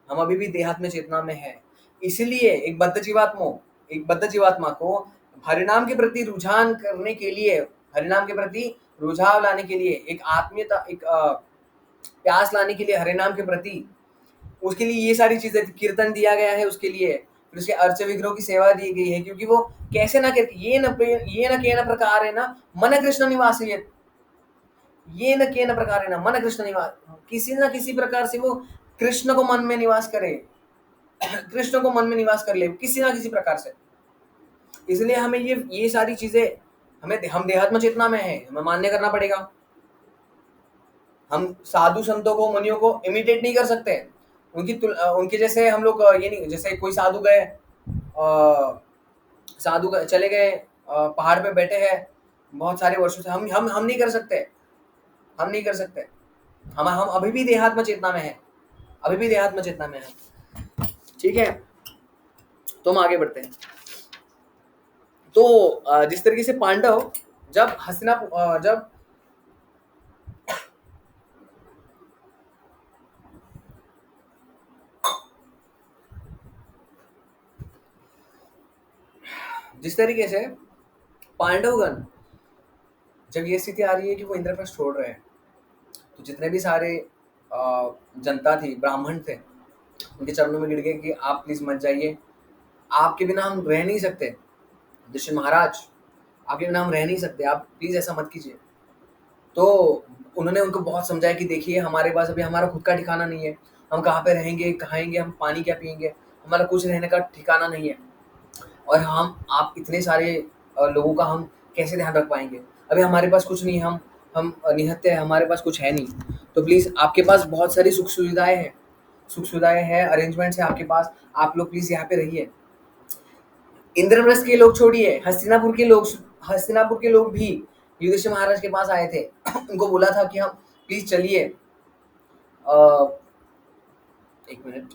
हम अभी भी देहात्म चेतना में है। इसलिए एक बद्ध जीवात्मा को हरिनाम के प्रति रुझान करने के लिए, हरिनाम के प्रति रुझाव लाने के लिए, एक आत्मीयता, एक प्यास लाने के लिए हरिनाम के प्रति, उसके लिए ये सारी चीजें, कीर्तन दिया गया है उसके लिए, फिर उसके अर्च विग्रह की सेवा दी गई है, क्योंकि वो कैसे ना करके ये न केन प्रकार है ना मन कृष्ण निवास, ये न केन प्रकार है ना मन कृष्ण निवास, किसी ना किसी प्रकार से वो कृष्ण को मन में निवास करे, कृष्ण को मन में निवास कर ले किसी ना किसी प्रकार से। इसलिए हमें ये सारी चीजें, हम देहात्म चेतना में है, हमें मान्य करना पड़ेगा। हम साधु संतों को, मुनियों को इमिटेट नहीं कर सकते, उनके जैसे हम लोग ये नहीं, जैसे कोई साधु चले गए पहाड़ पे बैठे हैं बहुत सारे वर्षों से, हम नहीं कर सकते, हम नहीं कर सकते। हम अभी भी देहात्म चेतना में है, अभी भी देहात्म चेतना में है। ठीक है, तो हम आगे बढ़ते हैं। तो जिस तरीके से पांडव जब जिस तरीके से पांडवगण, जब ये स्थिति आ रही है कि वो इंद्रप्रस्थ छोड़ रहे हैं, तो जितने भी सारे जनता थी, ब्राह्मण थे, उनके चरणों में गिर गए कि आप प्लीज मत जाइए, आपके बिना हम रह नहीं सकते, दुष्यंत महाराज आपके बिना हम रह नहीं सकते, आप प्लीज ऐसा मत कीजिए। तो उन्होंने उनको बहुत समझाया कि देखिए हमारे पास अभी हमारा खुद का ठिकाना नहीं है, हम कहाँ पे रहेंगे, खाएंगे, हम पानी क्या पियेंगे, हमारा कुछ रहने का ठिकाना नहीं है, और आप इतने सारे लोगों का हम कैसे ध्यान रख पाएंगे। अभी हमारे पास कुछ नहीं, हम निहत्थे हैं, हमारे पास कुछ है नहीं। तो प्लीज़ आपके पास बहुत सारी सुख सुविधाएँ हैं, अरेंजमेंट्स हैं आपके पास, आप लोग प्लीज़ यहाँ पे रहिए। इंद्रप्रस्थ के लोग छोड़िए, हस्तिनापुर के लोग भी युधिष्ठिर महाराज के पास आए थे। उनको बोला था कि हम प्लीज़ चलिए। 1 मिनट।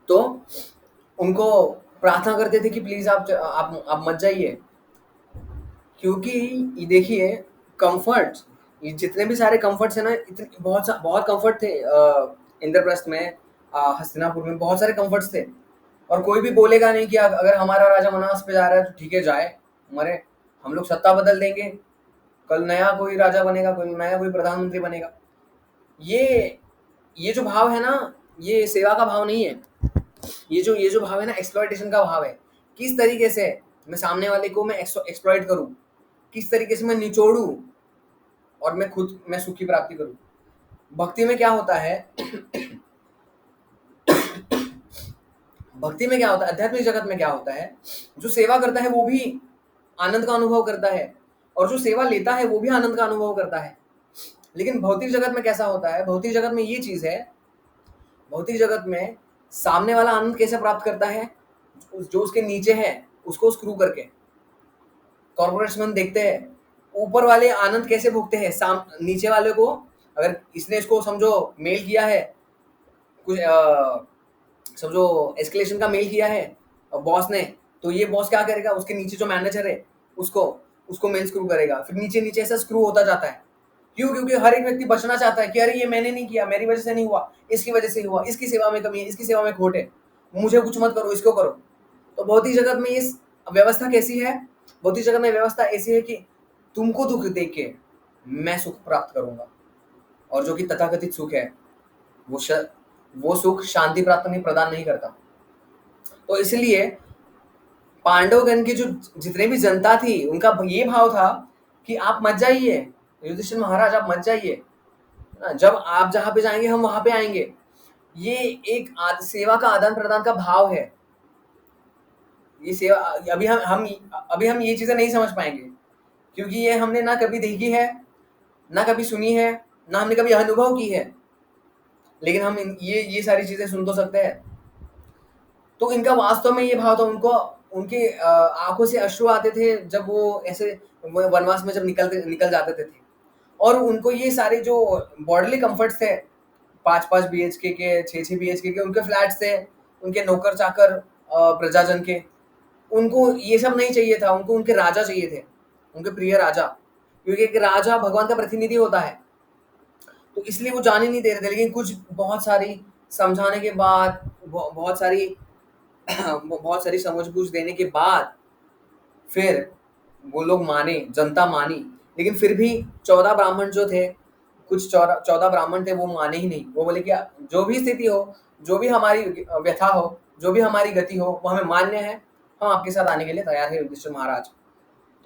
तो उनको प्रार्थना करते थे कि प्लीज़ आप मत जाइए। क्योंकि ये देखिए, कंफर्ट, ये जितने भी सारे कंफर्ट्स हैं ना, इतने बहुत कंफर्ट थे इंद्रप्रस्थ में, हस्तिनापुर में बहुत सारे कंफर्ट्स थे। और कोई भी बोलेगा नहीं कि अगर हमारा राजा वनवास पे जा रहा है तो ठीक है जाए, हमारे हम लोग सत्ता बदल देंगे, कल नया कोई राजा बनेगा, कोई नया कोई प्रधानमंत्री बनेगा। ये जो भाव है ना, ये सेवा का भाव नहीं है। ये जो भाव है ना, एक्सप्लॉइटेशन का भाव है। किस तरीके से मैं सामने वाले को मैं एक्सप्लॉइट करूं, किस तरीके से मैं निचोड़ूं और मैं सुख की प्राप्ति करूं। भक्ति में क्या होता है भक्ति में क्या होता है, आध्यात्मिक जगत में क्या होता है, जो सेवा करता है वो भी आनंद का अनुभव करता है, और जो सेवा लेता है वो भी आनंद का अनुभव करता है। लेकिन भौतिक जगत में कैसा होता है, भौतिक जगत में ये चीज है, भौतिक जगत में सामने वाला आनंद कैसे प्राप्त करता है, जो उसके नीचे है उसको स्क्रू करके कॉर्पोरेट्समैन देखते हैं ऊपर वाले आनंद कैसे भोगते हैं, नीचे वाले को, अगर इसने इसको समझो मेल किया है, कुछ समझो एस्केलेशन का मेल किया है बॉस ने, तो ये बॉस क्या करेगा, उसके नीचे जो मैनेजर है उसको उसको मेल स्क्रू करेगा, फिर नीचे नीचे ऐसा स्क्रू होता जाता है। क्यों? क्योंकि हर एक व्यक्ति बचना चाहता है कि अरे ये मैंने नहीं किया, मेरी वजह से नहीं हुआ, इसकी वजह से हुआ, इसकी सेवा में कमी है, इसकी सेवा में खोट है, मुझे कुछ मत करो, इसको करो। तो भौतिक जगत में ये व्यवस्था कैसी है, भौतिक जगत में व्यवस्था ऐसी है कि तुमको दुख देख के मैं सुख प्राप्त करूंगा, और जो कि तथाकथित सुख है वो सुख शांति प्राप्त नहीं प्रदान नहीं करता। तो इसलिए पांडवगण की जो जितने भी जनता थी उनका ये भाव था कि आप मत जाइए, युधिष्ठिर महाराज आप मत जाइए, जब आप जहां पे जाएंगे हम वहां पे आएंगे। ये एक सेवा का आदान प्रदान का भाव है। ये सेवा अभी हम ये चीजें नहीं समझ पाएंगे, क्योंकि ये हमने ना कभी देखी है, ना कभी सुनी है, ना हमने कभी अनुभव की है। लेकिन हम ये सारी चीजें सुन तो सकते हैं। तो इनका वास्तव में ये भाव था, उनको उनके आंखों से अश्रु आते थे जब वो ऐसे वनवास में जब निकल जाते थे। और उनको ये सारे जो बॉडीली कंफर्ट्स थे, 5-5 बीएचके के, 6-6 बीएचके के उनके फ्लैट्स थे, उनके नौकर चाकर प्रजाजन के, उनको ये सब नहीं चाहिए था। उनको उनके राजा चाहिए थे, उनके प्रिय राजा, क्योंकि एक राजा भगवान का प्रतिनिधि होता है। तो इसलिए वो जाने नहीं दे रहे थे। लेकिन कुछ बहुत सारी समझाने के बाद, बहुत सारी समझ-बूझ देने के बाद फिर वो लोग माने, जनता मानी। लेकिन फिर भी 14 ब्राह्मण जो थे, कुछ 14 ब्राह्मण थे, वो माने ही नहीं। वो बोले कि जो भी स्थिति हो, जो भी हमारी व्यथा हो, जो भी हमारी गति हो, वो हमें मान्य है, हम आपके साथ आने के लिए तैयार हैं युधिष्ठिर महाराज।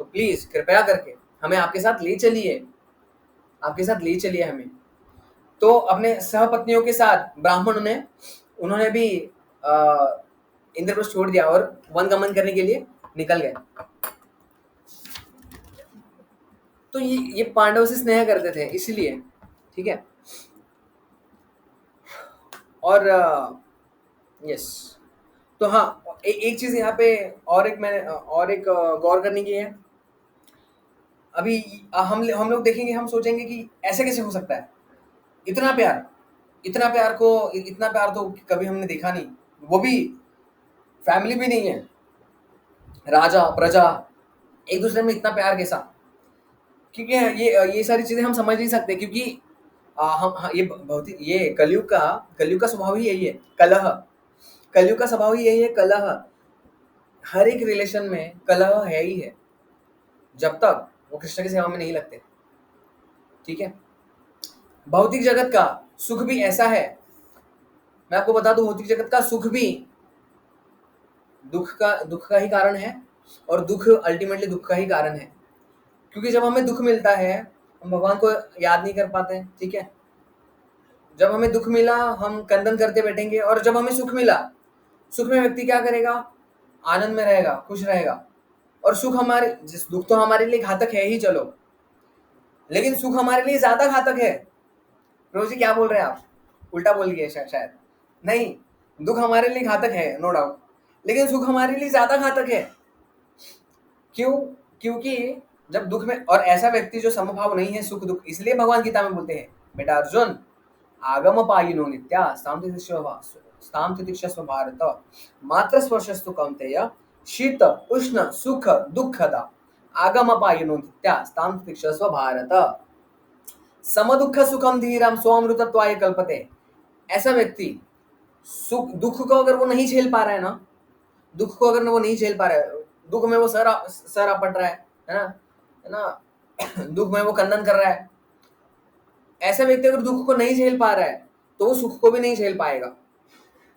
तो प्लीज कृपया करके हमें आपके साथ ले चलिए, हमें। तो अपने सहपत्नियों के साथ ब्राह्मणों ने, उन्होंने भी इंद्रप्रस्थ छोड़ दिया और वन गमन करने के लिए निकल गए। तो ये पांडव से स्नेह करते थे इसलिए, ठीक है। और यस, तो हाँ, एक चीज यहाँ पे और एक गौर करने की है। अभी हम लोग देखेंगे, हम सोचेंगे कि ऐसे कैसे हो सकता है, इतना प्यार, इतना प्यार तो कभी हमने देखा नहीं, वो भी फैमिली भी नहीं है, राजा प्रजा, एक दूसरे में इतना प्यार कैसा। क्योंकि ये सारी चीजें हम समझ नहीं सकते, क्योंकि ये कलयुग का स्वभाव ही यही है, कलयुग का स्वभाव ही यही है, कलह। हर एक रिलेशन में कलह है ही है, जब तक वो कृष्ण की सेवा में नहीं लगते, ठीक है। भौतिक जगत का सुख भी ऐसा है, मैं आपको बता दूं, भौतिक जगत का सुख भी दुख का ही कारण है, और दुख अल्टीमेटली दुख का ही कारण है। क्योंकि जब हमें दुख मिलता है, हम भगवान को याद नहीं कर पाते हैं, ठीक है। जब हमें दुख मिला हम कंदन करते बैठेंगे, और जब हमें सुख मिला, सुख में व्यक्ति क्या करेगा, आनंद में रहेगा, खुश रहेगा। और सुख हमारे, जिस दुख तो हमारे लिए घातक है ही, चलो, लेकिन सुख हमारे लिए ज्यादा घातक है। रोज जी क्या बोल रहे हैं आप, उल्टा बोल गए शायद। नहीं, दुख हमारे लिए घातक है नो डाउट, लेकिन सुख हमारे लिए ज्यादा घातक है। क्यों? क्योंकि जब दुख में, और ऐसा व्यक्ति जो समभाव नहीं है सुख दुख, इसलिए भगवान गीता में बोलते हैं, बेटा अर्जुन, आगम पायिनो नित्या स्थाम तितिक्षस्व भारत, मात्र स्पर्शस्तु कौन्तेय, शीत उष्ण सुख दुःखदा, आगम पायिनो नित्या स्थाम तितिक्षस्व भारत, सम दुःख सुखम धीरम स्वामृतत्वाय कल्पते। ऐसा व्यक्ति सुख दुख को अगर वो नहीं झेल पा रहा है ना, दुख को अगर वो नहीं झेल पा रहा है, दुख में वो सर आपट रहा है ना दुख में वो कंदन कर रहा है, ऐसा व्यक्ति अगर दुख को नहीं झेल पा रहा है तो वो सुख को भी नहीं झेल पाएगा,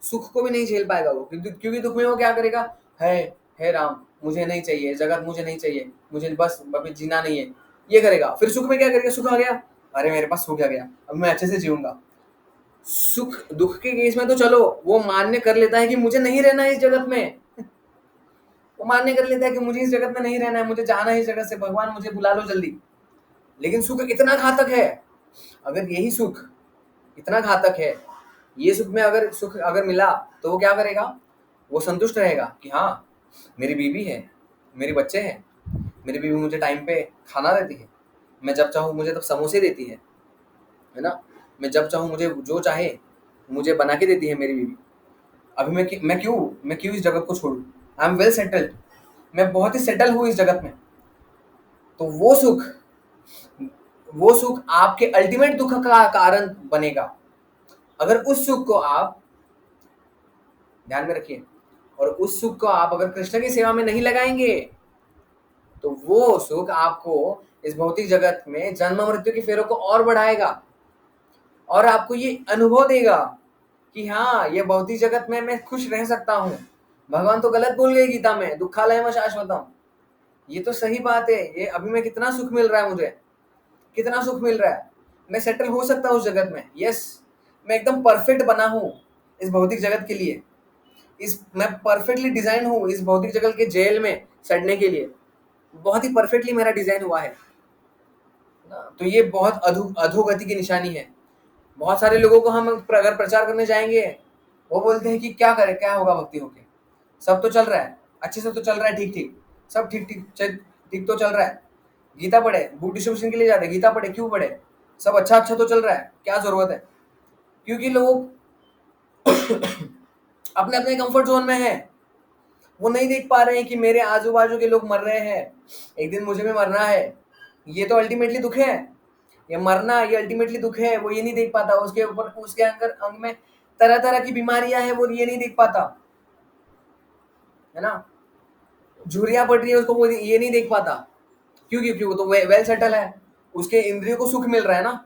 सुख को भी नहीं झेल पाएगा वो, क्योंकि दुख में वो क्या करेगा, है राम मुझे नहीं चाहिए, जगत मुझे नहीं चाहिए, मुझे बस अभी जीना नहीं है, ये करेगा। फिर सुख में क्या करेगा, सुख आ गया, अरे मेरे पास सुख आ गया, अब मैं अच्छे से जीऊंगा। सुख दुख के केस में तो चलो वो मान्य कर लेता है कि मुझे नहीं रहना है इस जगत में वो मान्य कर लेता है कि मुझे इस जगत में नहीं रहना है, मुझे जाना है इस जगत से, भगवान मुझे बुला लो जल्दी। लेकिन सुख इतना घातक है, अगर यही सुख इतना घातक है, ये सुख में अगर सुख अगर मिला तो वो क्या करेगा, वो संतुष्ट रहेगा कि हाँ मेरी बीवी है, मेरे बच्चे हैं, मेरी बीवी मुझे टाइम पे खाना देती है, मैं जब चाहूँ मुझे तब समोसे देती है ना, मैं जब चाहूँ मुझे जो चाहे मुझे बना के देती है मेरी बीवी। अभी मैं क्यों इस जगत को छोड़ूं, आई एम वेल सेटल्ड, मैं बहुत ही सेटल हूँ इस जगत में। तो वो सुख आपके अल्टीमेट दुख का कारण बनेगा अगर उस सुख को आप ध्यान में रखिए, और उस सुख को आप अगर कृष्ण की सेवा में नहीं लगाएंगे तो वो सुख आपको इस भौतिक जगत में जन्म मृत्यु के फेरों को और बढ़ाएगा, और आपको ये अनुभव देगा कि हाँ ये भौतिक जगत में मैं खुश रह सकता हूँ। भगवान तो गलत बोल गए गीता में, दुखालयम शाश्वतम, ये तो सही बात है, ये अभी मैं कितना सुख मिल रहा है, मुझे कितना सुख मिल रहा है, मैं सेटल हो सकता हूँ उस जगत में, यस मैं एकदम परफेक्ट बना हूँ इस भौतिक जगत के लिए, मैं परफेक्टली डिजाइन हूँ इस भौतिक जगत के जेल में सड़ने के लिए, बहुत ही परफेक्टली मेरा डिजाइन हुआ है ना। तो ये बहुत अधोगति की निशानी है। बहुत सारे लोगों को हम अगर प्रचार करने जाएंगे, वो बोलते हैं कि क्या करें, क्या होगा भक्ति होके, सब तो चल रहा है, अच्छे से तो चल रहा है, ठीक ठीक सब ठीक ठीक तो चल रहा है, गीता पढ़े, बुक डिस्ट्रीब्यूशन के लिए जाते, गीता पढ़े, क्यों पढ़े, सब अच्छा तो चल रहा है, क्या जरूरत है। क्योंकि लोग अपने अपने कंफर्ट जोन में है, वो नहीं देख पा रहे हैं कि मेरे आजू बाजू के लोग मर रहे हैं, एक दिन मुझे भी मरना है, ये तो अल्टीमेटली दुख है, ये मरना ये अल्टीमेटली दुख है, वो ये नहीं देख पाता। उसके ऊपर उसके अंदर अंग में तरह तरह की बीमारियां हैं, वो ये नहीं देख पाता है ना, झुर्रियां पड़ रही है उसको, वो ये नहीं देख पाता। क्यों? क्योंकि वो तो वेल सेटल है, उसके इंद्रियों को सुख मिल रहा है ना।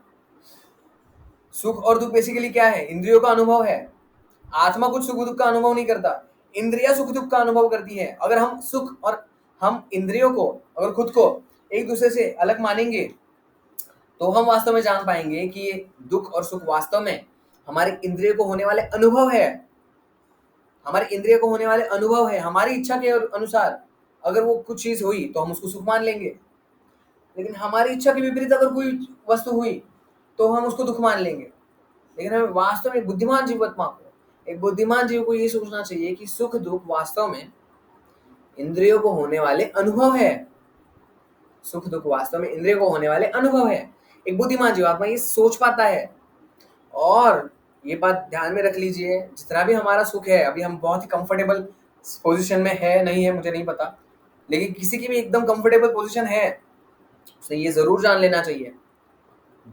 सुख और दुख बेसिकली क्या है, इंद्रियों का अनुभव है। आत्मा कुछ सुख दुख का अनुभव नहीं करता, इंद्रिया सुख दुख का अनुभव करती है। अगर हम सुख और हम इंद्रियों को अगर खुद को एक दूसरे से अलग मानेंगे तो हम वास्तव में जान पाएंगे कि ये दुख और सुख वास्तव में हमारे इंद्रियों को होने वाले अनुभव है, हमारे इंद्रियों को होने वाले अनुभव है। हमारी इच्छा के अनुसार अगर वो कुछ चीज हुई तो हम उसको सुख मान लेंगे, लेकिन हमारी इच्छा के विपरीत अगर कोई वस्तु हुई तो हम उसको दुख मान लेंगे। लेकिन हमें वास्तव में बुद्धिमान जीवात्मा को, एक बुद्धिमान जीव को ये सोचना चाहिए कि सुख दुख वास्तव में इंद्रियों को होने वाले अनुभव है, सुख दुख वास्तव में इंद्रियों को होने वाले अनुभव है। एक बुद्धिमान जीवात्मा ये सोच पाता है। और ये बात ध्यान में रख लीजिए, जितना भी हमारा सुख है, अभी हम बहुत ही कंफर्टेबल पोजीशन में है नहीं है मुझे नहीं पता, लेकिन किसी की भी एकदम कंफर्टेबल पोजीशन है, उसे ये जरूर जान लेना चाहिए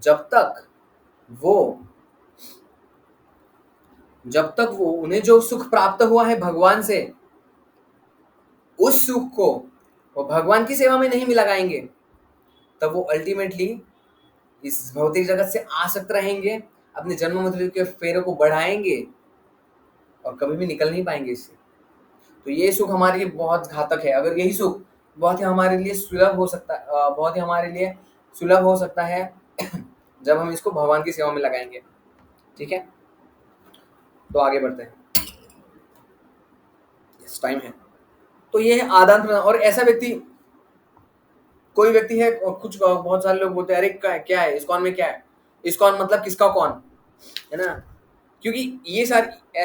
जब तक वो उन्हें जो सुख प्राप्त हुआ है भगवान से, उस सुख को वो भगवान की सेवा में नहीं लगाएंगे, तब वो अल्टीमेटली इस भौतिक जगत से आसक्त रहेंगे, अपने जन्म मृत्यु के फेरों को बढ़ाएंगे और कभी भी निकल नहीं पाएंगे इससे। तो ये सुख हमारे लिए बहुत घातक है। अगर यही सुख बहुत ही हमारे लिए सुलभ हो सकता है, बहुत ही हमारे लिए सुलभ हो सकता है जब हम इसको भगवान की सेवा में लगाएंगे। ठीक है, तो आगे बढ़ते हैं, इस टाइम है। तो ये है आदान प्रदान। और ऐसा व्यक्ति, कोई व्यक्ति है, कुछ बहुत सारे लोग बोलते हैं अरे क्या है इस्कॉन में, क्या है इस्कॉन मतलब किसका कौन, है ना। क्योंकि ये सारे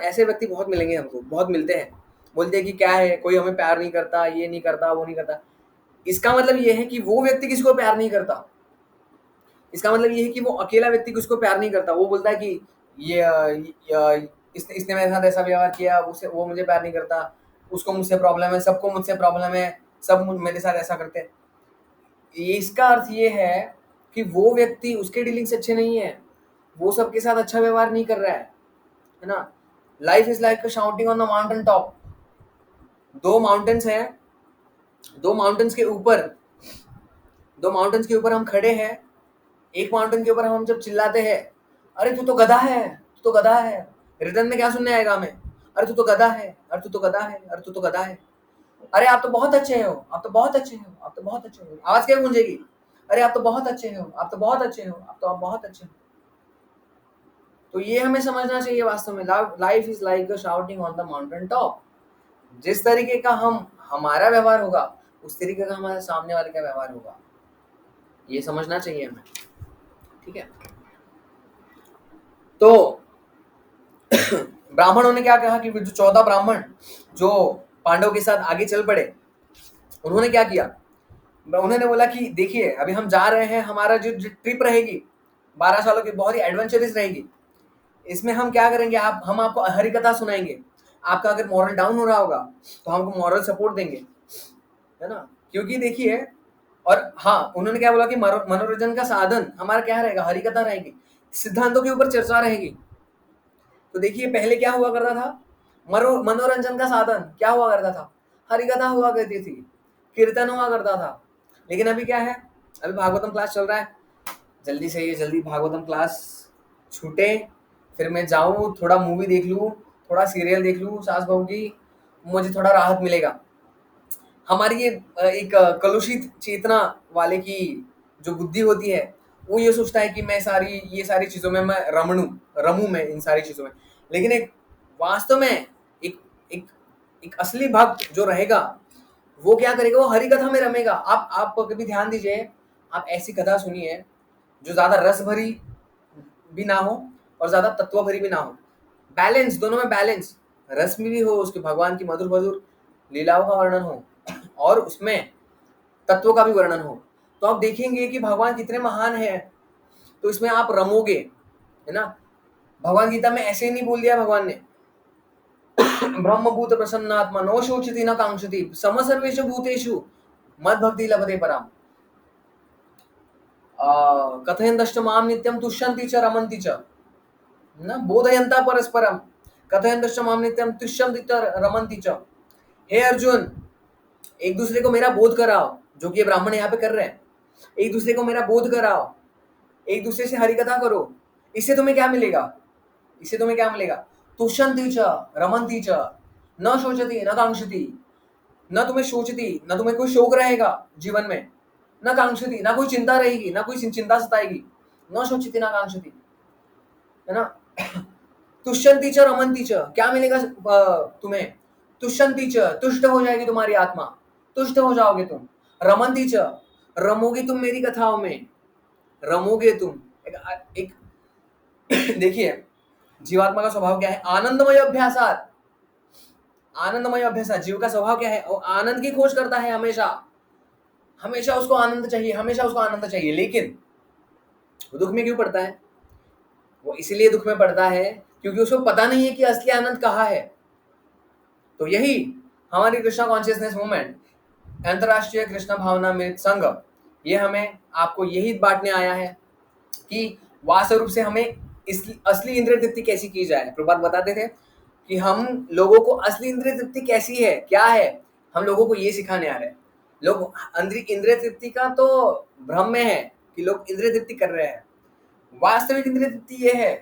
ऐसे व्यक्ति बहुत मिलेंगे, हमको बहुत मिलते हैं, बोलते हैं कि क्या है, कोई हमें प्यार नहीं करता, ये नहीं करता, वो नहीं करता। इसका मतलब ये है कि वो व्यक्ति किसी को प्यार नहीं करता। इसका मतलब ये है कि वो अकेला व्यक्ति किसको प्यार नहीं करता। वो बोलता है कि इसने मेरे साथ ऐसा व्यवहार किया, उसे वो मुझे प्यार नहीं करता, उसको मुझसे प्रॉब्लम है, सबको मुझसे प्रॉब्लम है, सब मेरे साथ ऐसा करते हैं। इसका अर्थ ये है कि वो व्यक्ति, उसके डीलिंग्स अच्छे नहीं है, वो सबके साथ अच्छा व्यवहार नहीं कर रहा है ना। Life is like shouting on the mountain top. दो माउंटेन्स हैं, दो माउंटेन्स के ऊपर दो माउंटेन्स के ऊपर हम खड़े हैं। एक माउंटेन के ऊपर हम जब चिल्लाते हैं अरे तू तो गधा है, तू तो गधा है, रिटर्न में क्या सुनने आएगा हमें, अरे तू तो गधा है, अरे तू तो गधा है, अरे तू तो गधा है, अरे आप तो बहुत अच्छे हो, आप तो बहुत अच्छे हो, आप तो बहुत अच्छे हो। आवाज क्या गूंजेगी, अरे आप तो बहुत अच्छे हो, आप तो बहुत अच्छे हो, आप बहुत अच्छे हो। तो ये हमें समझना चाहिए वास्तव में, life is like a shouting on the mountain top. जिस तरीके का हमारा व्यवहार होगा, उस तरीके का हमारे सामने वाले का व्यवहार होगा, ये समझना चाहिए हमें। ठीक है, तो ब्राह्मणों ने क्या कहा कि जो 14 ब्राह्मण जो पांडव के साथ आगे चल पड़े, उन्होंने क्या किया, उन्होंने बोला कि देखिए अभी हम जा रहे हैं, हमारा जो ट्रिप रहेगी 12 सालों की, बहुत ही एडवेंचरस रहेगी। इसमें हम क्या करेंगे, हम आपको हरी कथा सुनाएंगे, आपका अगर मॉरल डाउन हो रहा होगा तो हमको मॉरल सपोर्ट देंगे, है ना। क्योंकि देखिए, और हाँ, उन्होंने क्या बोला कि मनोरंजन का साधन हमारा क्या रहेगा, हरी कथा रहेगी, सिद्धांतों के ऊपर चर्चा रहेगी। तो देखिए पहले क्या हुआ करता था, मनोरंजन का साधन क्या हुआ करता था, हरी कथा हुआ करती थी, कीर्तन हुआ करता था। लेकिन अभी क्या है, अभी भागवतम क्लास चल रहा है, जल्दी से ये जल्दी भागवतम क्लास छूटे, फिर मैं जाऊँ थोड़ा मूवी देख लूँ, थोड़ा सीरियल देख लूँ सास बहू की, मुझे थोड़ा राहत मिलेगा। हमारी ये एक कलुषित चेतना वाले की जो बुद्धि होती है, वो ये सोचता है कि मैं ये सारी चीज़ों में मैं रमूं मैं इन सारी चीज़ों में। लेकिन एक वास्तव में एक एक एक असली भक्त जो रहेगा, वो क्या करेगा, वो हरि कथा में रमेगा। आप कभी ध्यान दीजिए, आप ऐसी कथा सुनिए जो ज़्यादा रस भरी भी ना हो और ज़्यादा तत्व भरी भी ना हो, बैलेंस, दोनों में बैलेंस, रस में भी हो, उसके भगवान की मधुर मधुर लीलाओं का वर्णन हो और उसमें तत्व का भी वर्णन हो, तो आप देखेंगे कि भगवान कितने महान है। तो इसमें आप रमोगे, है ना। भगवान गीता में ऐसे ही नहीं बोल दिया भगवान ने, ब्रह्मभूत प्रसन्नात्मा नो शोचति न कांक्षति समसर्वेषु भूतेषु मद भक्ति लभते पराम, कथयन्तश्च माम नित्यं तुष्यन्ति च रमन्ति च, न बोधयन्ता परस्परम कथयन्तश्च माम नित्यं तुष्यन्ति च रमन्ति च। हे अर्जुन, एक दूसरे को मेरा बोध कराओ, जो कि ये ब्राह्मण यहाँ पे कर रहे हैं, एक दूसरे को मेरा बोध कराओ, एक दूसरे से हरि कथा करो, इससे तुम्हें क्या मिलेगा, इससे तुम्हें क्या मिलेगा, तुष्यन्ति च रमन्ति च न शोचति न कांक्षति, न तुम्हें शोचती, न तुम्हें कोई शोक रहेगा जीवन में, न कांक्षति, ना कोई चिंता रहेगी, ना कोई चिंता सताएगी, न शोचति न कांक्षति, है ना। तुष्यन्ति च रमन्ति च, क्या मिलेगा तुम्हें, तुष्यन्ति च, तुष्ट हो जाएगी तुम्हारी आत्मा, तुष्ट हो जाओगे तुम, रमन्ति च, रमोगे तुम मेरी कथाओं में, रमोगे तुम। एक देखिए जीवात्मा का स्वभाव क्या है, आनंदमय अभ्यासात, आनंदमय अभ्यासात, जीव का स्वभाव क्या है, वो आनंद की खोज करता है, हमेशा हमेशा उसको आनंद चाहिए, हमेशा उसको आनंद चाहिए। लेकिन वो दुख में क्यों पड़ता है, वो इसलिए दुख में पड़ता है क्योंकि उसको पता नहीं है कि असली आनंद कहाँ है। तो यही हमारी कृष्णा कॉन्शियसनेस मूवमेंट, अंतरराष्ट्रीय कृष्ण भावनामृत संघ, ये हमें आपको यही बांटने आया है कि वास्तव रूप से हमें इसकी असली इंद्रिय तृप्ति कैसी की जाए। प्रभात बताते थे कि हम लोगों को असली इंद्रिय तृप्ति कैसी है, क्या है, हम लोगों को ये सिखाने आ रहे हैं। लोग इंद्रिय तृप्ति का तो भ्रम में है कि लोग इंद्रिय तृप्ति कर रहे हैं। वास्तविक इंद्रिय तृप्ति ये है,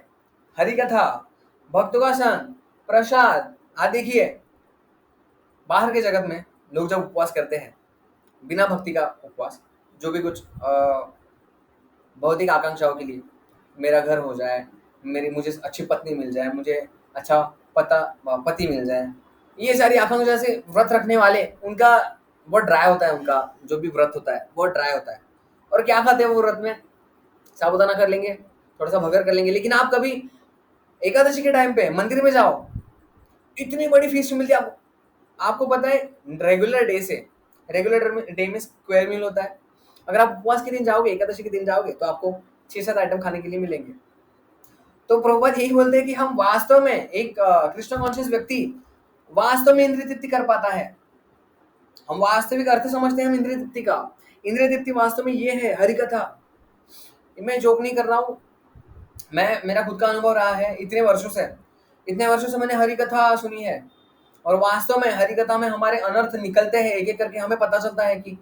हरि कथा, भक्तों का संग, प्रसाद। देखिए बाहर के जगत में लोग जब उपवास करते हैं, बिना भक्ति का उपवास, जो भी कुछ भौतिक आकांक्षाओं के लिए, मेरा घर हो जाए, मेरी मुझे अच्छी पत्नी मिल जाए, मुझे अच्छा पति मिल जाए, ये सारी आकांक्षा से व्रत रखने वाले, उनका बहुत ड्राई होता है, उनका जो भी व्रत होता है बहुत ड्राई होता है। और क्या खाते हैं वो व्रत में? साबूदाना कर लेंगे, थोड़ा सा भगर कर लेंगे। लेकिन आप कभी एकादशी के टाइम पे मंदिर में जाओ, इतनी बड़ी फीस्ट मिलती है आपको। आपको पता है रेगुलर डे में स्क्वायर मील होता है। अगर आप उपवास के दिन जाओगे, एकादशी के दिन जाओगे, तो आपको 6-7 आइटम खाने के लिए मिलेंगे। तो प्रभुपाद यही बोलते हैं कि हम वास्तव में एक कृष्ण कॉन्शियस व्यक्ति वास्तव में इंद्रिय तृप्ति कर पाता है। हम वास्तविक अर्थ समझते हैं हम इंद्रिय तृप्ति का। इंद्रिय तृप्ति वास्तव में ये है हरि कथा। मैं जोक नहीं कर रहा हूँ, मेरा खुद का अनुभव रहा है। इतने वर्षों से मैंने हरि कथा सुनी है, और वास्तव में हरि कथा में हमारे अनर्थ निकलते हैं एक एक करके। हमें पता चलता है कि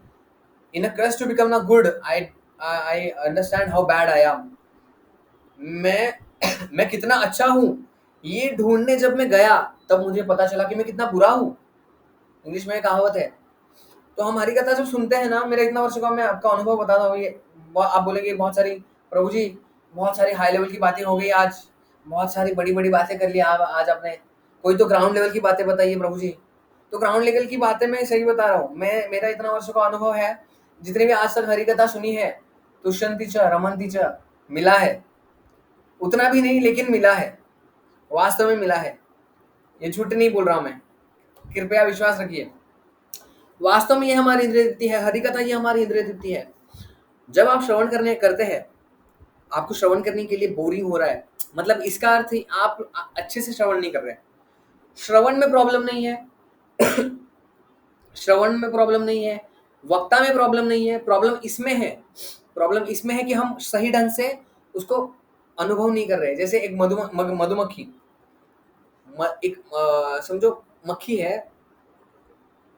इन अ क्वेस्ट टू बिकम ना good, I understand how bad I am. मैं कितना अच्छा हूँ ये ढूंढने जब मैं गया, तब मुझे पता चला कि मैं कितना बुरा हूँ। इंग्लिश में एक कहावत है। तो हम हरि कथा जब सुनते हैं ना, मेरा इतना वर्षों का मैं आपका अनुभव बताता हूँ, ये आप बोलेंगे बहुत सारी, प्रभु जी बहुत सारी हाई लेवल की बातें हो गई आज, बहुत सारी बड़ी बड़ी बातें कर ली आज आपने, कोई तो ग्राउंड लेवल की बातें बताइए प्रभु जी। तो ग्राउंड लेवल की बातें मैं सही बता रहा हूँ। मेरा इतना वर्षों का अनुभव है, जितने भी आज तक हरि कथा सुनी है, तुष्यंती च रमंती च, मिला है। उतना भी नहीं, लेकिन मिला है, वास्तव में मिला है। ये झूठ नहीं बोल रहा हूं मैं, कृपया विश्वास रखिए। वास्तव में ये हमारी इंद्रिय तृप्ति है, हरि कथा ये हमारी इंद्रिय तृप्ति है। जब आप श्रवण करते हैं, आपको श्रवण करने के लिए बोरिंग हो रहा है, मतलब इसका अर्थ ही आप अच्छे से श्रवण नहीं कर रहे हैं। श्रवण में प्रॉब्लम नहीं है श्रवण में प्रॉब्लम नहीं है, वक्ता में प्रॉब्लम नहीं है। प्रॉब्लम इसमें है कि हम सही ढंग से उसको अनुभव नहीं कर रहे। जैसे एक मधुमक्खी, समझो मक्खी है,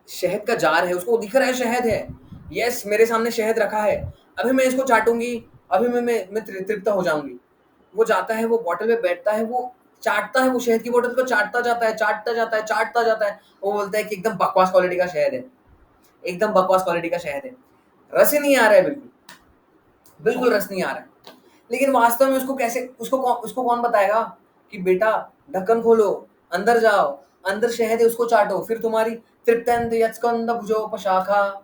शहद का जार है, उसको दिख रहा है शहद है, यस मेरे सामने शहद रखा है, अभी मैं इसको चाटूंगी, अभी मैं तृप्त हो जाऊंगी। वो जाता है, वो बॉटल पे बैठता है, वो चाटता है, वो शहद की बोतल को चाटता जाता है। वो बोलता है कि एकदम बकवास क्वालिटी का शहद है, एकदम बकवास क्वालिटी का शहद है, रस ही नहीं आ रहा है, बिल्कुल रस नहीं आ रहा है। लेकिन वास्तव में उसको कौन बताएगा कि बेटा ढक्कन खोलो, अंदर जाओ, अंदर शहद है, उसको चाटो, फिर तुम्हारी तृप्तंत यत्स्कंद भुजोपशाखा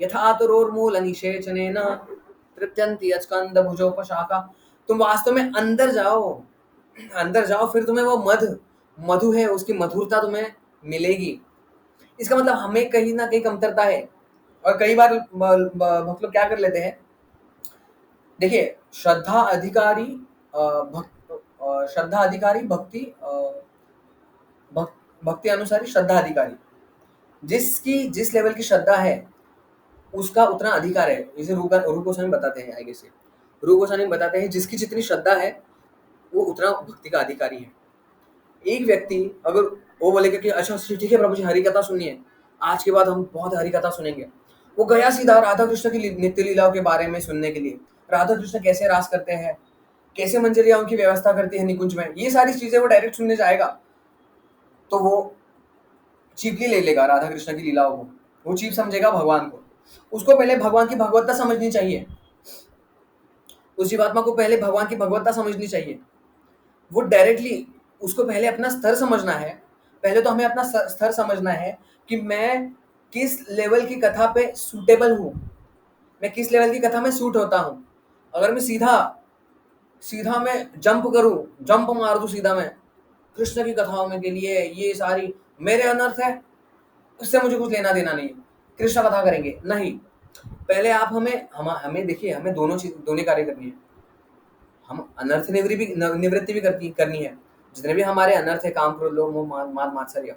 यथा तुरोर्मूल निषेचनेन तृप्यंत यत्स्कंद भुजोपशाखा। तुम वास्तव में अंदर जाओ, फिर तुम्हें वो मधु है, उसकी मधुरता तुम्हें मिलेगी। इसका मतलब हमें कहीं ना कहीं कमतरता है। और कई बार भक्त लोग क्या कर लेते हैं, देखिए श्रद्धा अधिकारी भक्ति अनुसारी श्रद्धा अधिकारी, जिस लेवल की श्रद्धा है उसका उतना अधिकार है। जैसे रूप गोस्वामी बताते हैं, आगे से रूप गोस्वामी बताते हैं, जिसकी जितनी श्रद्धा है वो उतना भक्ति का अधिकारी है। एक व्यक्ति अगर वो बोलेगा कि अच्छा ठीक है प्रभु जी हरि कथा सुनिए, आज के बाद हम बहुत हरि कथा सुनेंगे, वो गया सीधा राधा कृष्ण की नित्य लीलाओं के बारे में सुनने के लिए, राधा कृष्ण कैसे रास करते हैं, कैसे मंजरियाओं की व्यवस्था करती है निकुंज में, ये सारी चीजें वो डायरेक्ट सुनने जाएगा, तो वो चीपली ले लेगा राधा कृष्ण की लीलाओं को, वो चीप समझेगा भगवान को। उसको पहले भगवान की भगवत्ता समझनी चाहिए, उस जीवात्मा को पहले भगवान की भगवत्ता समझनी चाहिए। वो डायरेक्टली उसको पहले अपना स्तर समझना है। पहले तो हमें अपना स्तर समझना है कि मैं किस लेवल की कथा पे सूटेबल हूँ, मैं किस लेवल की कथा में सूट होता हूँ। अगर मैं सीधा मैं जंप मार दूं सीधा मैं कृष्ण की कथाओं में के लिए, ये सारी मेरे अनर्थ है, उससे मुझे कुछ लेना देना नहीं है, कृष्ण कथा करेंगे नहीं। पहले आप हमें देखिए, हमें दोनों कार्य करनी है। हम अनर्थ निवृत्ति भी करनी है। जितने भी हमारे अनर्थ है, काम क्रोध लोभ मोह मान मात्सर्य,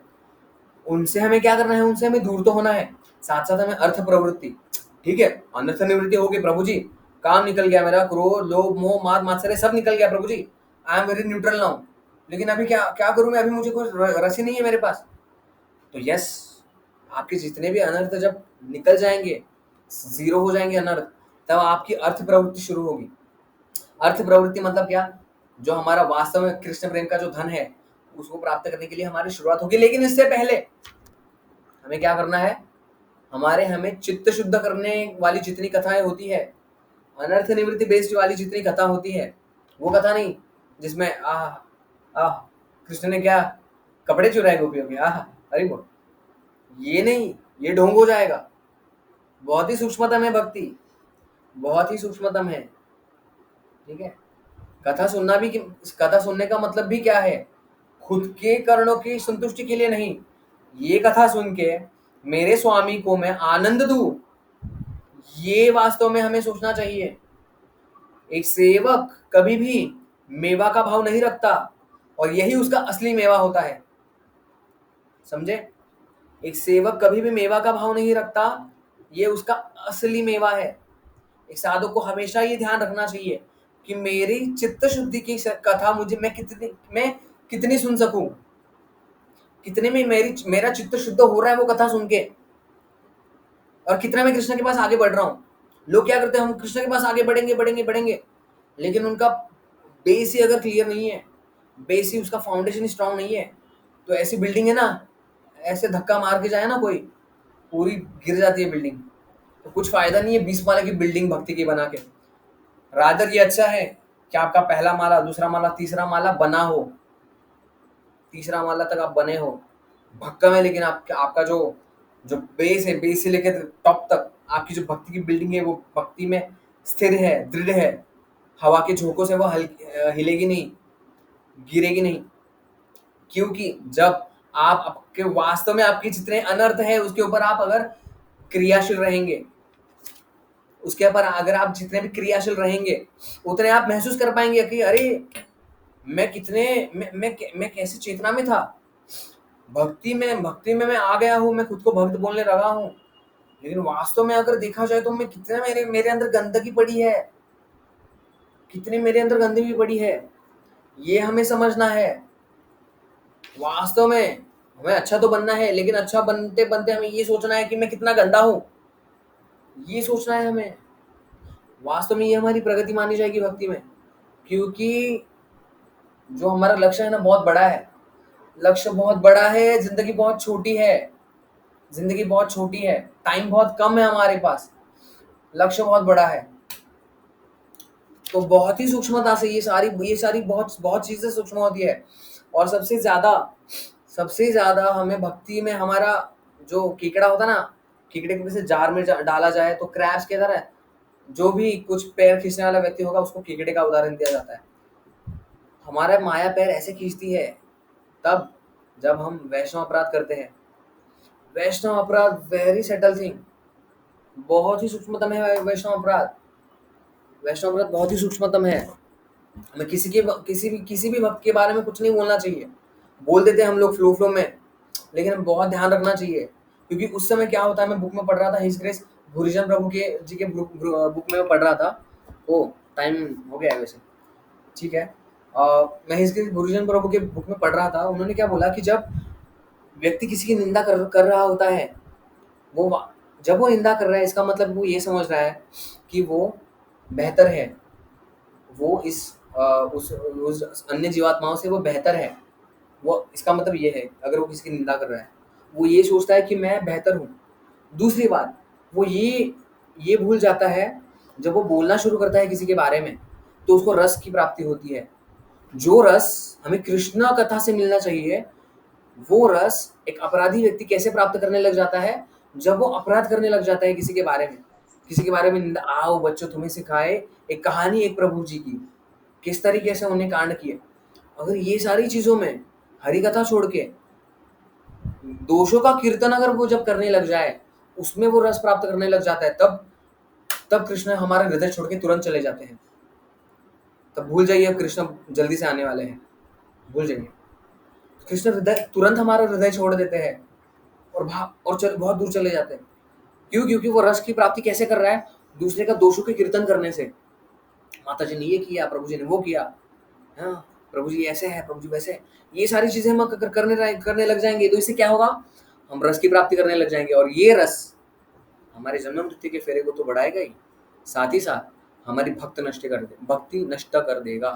उनसे हमें क्या करना है, उनसे हमें दूर तो होना है। साथ साथ हमें अर्थ प्रवृत्ति, ठीक है अनर्थ निवृत्ति होगी प्रभु जी, काम निकल गया मेरा, क्रोध लोभ मोह मान मात्सर्य सब निकल गया प्रभु जी, I am very neutral now. लेकिन अभी क्या करूं मैं, अभी मुझे कोई रसी नहीं है मेरे पास। तो यस, आपके जितने भी अनर्थ जब निकल जाएंगे, जीरो हो जाएंगे अनर्थ, तब आपकी अर्थ प्रवृत्ति शुरू होगी। अर्थ प्रवृत्ति मतलब क्या, जो हमारा वास्तव में कृष्ण प्रेम का जो धन है उसको प्राप्त करने के लिए हमारी शुरुआत होगी। लेकिन इससे पहले हमें क्या करना है, हमें चित्त शुद्ध करने वाली जितनी कथाएं होती है, अनर्थ निवृत्ति बेस्ड वाली जितनी कथा होती है, वो कथा नहीं जिसमें आह आह कृष्ण ने क्या कपड़े चुराए गोपियों के, आह अरे बोल, ये नहीं, ये ढोंग हो जाएगा। बहुत ही सूक्ष्मतम है भक्ति, बहुत ही सूक्ष्मतम है। ठीक है, कथा सुनना भी, कथा सुनने का मतलब भी क्या है, खुद के कर्णों की संतुष्टि के लिए नहीं, ये कथा सुन के मेरे स्वामी को मैं आनंद दूं, ये वास्तव में हमें सोचना चाहिए। एक सेवक कभी भी मेवा का भाव नहीं रखता, और यही उसका असली मेवा होता है। समझे? एक सेवक कभी भी मेवा का भाव नहीं रखता, ये उसका असली मेवा है। एक साधु को हमेशा ये ध्यान रखना चाहिए कि मेरी चित्त शुद्धि की कथा मुझे मैं कितनी सुन सकूं, कितने में मेरा चित्त शुद्ध हो रहा है वो कथा सुन के, और कितना मैं कृष्ण के पास आगे बढ़ रहा हूँ। लोग क्या करते हैं, हम कृष्ण के पास आगे बढ़ेंगे बढ़ेंगे बढ़ेंगे, लेकिन उनका बेस ही अगर क्लियर नहीं है, बेस ही उसका फाउंडेशन स्ट्रांग नहीं है, तो ऐसी बिल्डिंग है ना, ऐसे धक्का मार के जाए ना कोई, पूरी गिर जाती है बिल्डिंग। तो कुछ फायदा नहीं है 20 माले की बिल्डिंग भक्ति की बना के। रादर ये अच्छा है कि आपका पहला माला, दूसरा माला, तीसरा माला बना हो, तीसरा माला तक आप बने हो भक्कम है, लेकिन आपका जो जो बेस है, बेस से लेकर टॉप तक आपकी जो भक्ति की बिल्डिंग है वो भक्ति में स्थिर है, दृढ़ है, हवा के झोंकों से वो हिलेगी नहीं, गिरेगी नहीं। क्योंकि जब आप आपके वास्तव में आपके जितने अनर्थ है उसके ऊपर आप अगर क्रियाशील रहेंगे, उसके ऊपर अगर आप जितने भी क्रियाशील रहेंगे, उतने आप महसूस कर पाएंगे कि अरे मैं कितने मैं कैसे चेतना में था, भक्ति में मैं आ गया हूँ, मैं खुद को भक्त बोलने लगा हूँ, लेकिन वास्तव में अगर देखा जाए तो मैं कितना मेरे अंदर गंदगी पड़ी है, कितनी मेरे अंदर गंदगी पड़ी है, ये हमें समझना है। वास्तव में हमें अच्छा तो बनना है, लेकिन अच्छा बनते बनते हमें ये सोचना है कि मैं कितना गंदा हूँ, ये सोचना है हमें। वास्तव में ये हमारी प्रगति मानी जाएगी भक्ति में, क्योंकि जो हमारा लक्ष्य है ना बहुत बड़ा है, लक्ष्य बहुत बड़ा है, जिंदगी बहुत छोटी है, जिंदगी बहुत छोटी है, टाइम बहुत कम है हमारे पास, लक्ष्य बहुत बड़ा है। तो बहुत ही सूक्ष्मता से ये सारी बहुत बहुत चीजें सूक्ष्म होती है। और सबसे ज्यादा हमें भक्ति में हमारा जो कीकड़ा होता ना, कीकड़े को जैसे जार में डाला जाए तो क्रैब्स की तरह जो भी कुछ पैर खींचने वाला व्यक्ति होगा उसको कीकड़े का उदाहरण दिया जाता है। हमारा माया पैर ऐसे खींचती है तब जब हम वैष्णव अपराध करते हैं। वैष्णव अपराध वेरी सेटल थिंग, बहुत ही सूक्ष्मतम है वैष्णव अपराध। वैष्णव अपराध बहुत ही सूक्ष्मतम है। हमें किसी भी भक्त के बारे में कुछ नहीं बोलना चाहिए, बोल देते हैं हम लोग फ्लो में, लेकिन हमें बहुत ध्यान रखना चाहिए। क्योंकि उस समय क्या होता है, मैं बुक में पढ़ रहा था, हिज ग्रेस भूरिजन प्रभु के जी के बुक में पढ़ रहा था। ओ टाइम हो गया है वैसे, ठीक है। मैं हिज ग्रेस भूरिजन प्रभु के बुक में पढ़ रहा था, उन्होंने क्या बोला कि जब व्यक्ति किसी की निंदा कर रहा होता है, जब वो निंदा कर रहा है इसका मतलब वो ये समझ रहा है कि वो बेहतर है, वो उस अन्य जीवात्माओं से वो बेहतर है। वो इसका मतलब ये है, अगर वो किसी की निंदा कर रहा है वो ये सोचता है कि मैं बेहतर हूँ। दूसरी बात, वो ये भूल जाता है जब वो बोलना शुरू करता है किसी के बारे में तो उसको रस की प्राप्ति होती है। जो रस हमें कृष्ण कथा से मिलना चाहिए, वो रस एक अपराधी व्यक्ति कैसे प्राप्त करने लग जाता है, जब वो अपराध करने लग जाता है किसी के बारे में निंदा। आओ बच्चों तुम्हें सिखाए एक कहानी, एक प्रभु जी की किस तरीके से उन्हें कांड किए। अगर ये सारी चीजों में हरि कथा छोड़ के दोषों का कीर्तन अगर वो जब करने लग जाए, उसमें वो रस प्राप्त करने लग जाता है, तब कृष्ण हमारा हृदय छोड़ के तुरंत चले जाते हैं। तब भूल जाइए अब कृष्ण जल्दी से आने वाले हैं, भूल जाइए। कृष्ण तुरंत हमारा हृदय छोड़ देते हैं और बहुत दूर चले जाते हैं। क्यों? क्योंकि वो रस की प्राप्ति कैसे कर रहा है, दूसरे का दोषों के कीर्तन करने से। माता जी ने ये किया, प्रभु जी ने वो किया, हाँ प्रभु जी ऐसे है, प्रभु जी वैसे है। ये सारी चीजें हम करने लग जाएंगे तो इससे क्या होगा, हम रस की प्राप्ति करने लग जाएंगे। और ये रस हमारे जन्म मृत्यु के फेरे को तो बढ़ाएगा ही, साथ ही साथ हमारी भक्ति नष्ट कर देगा।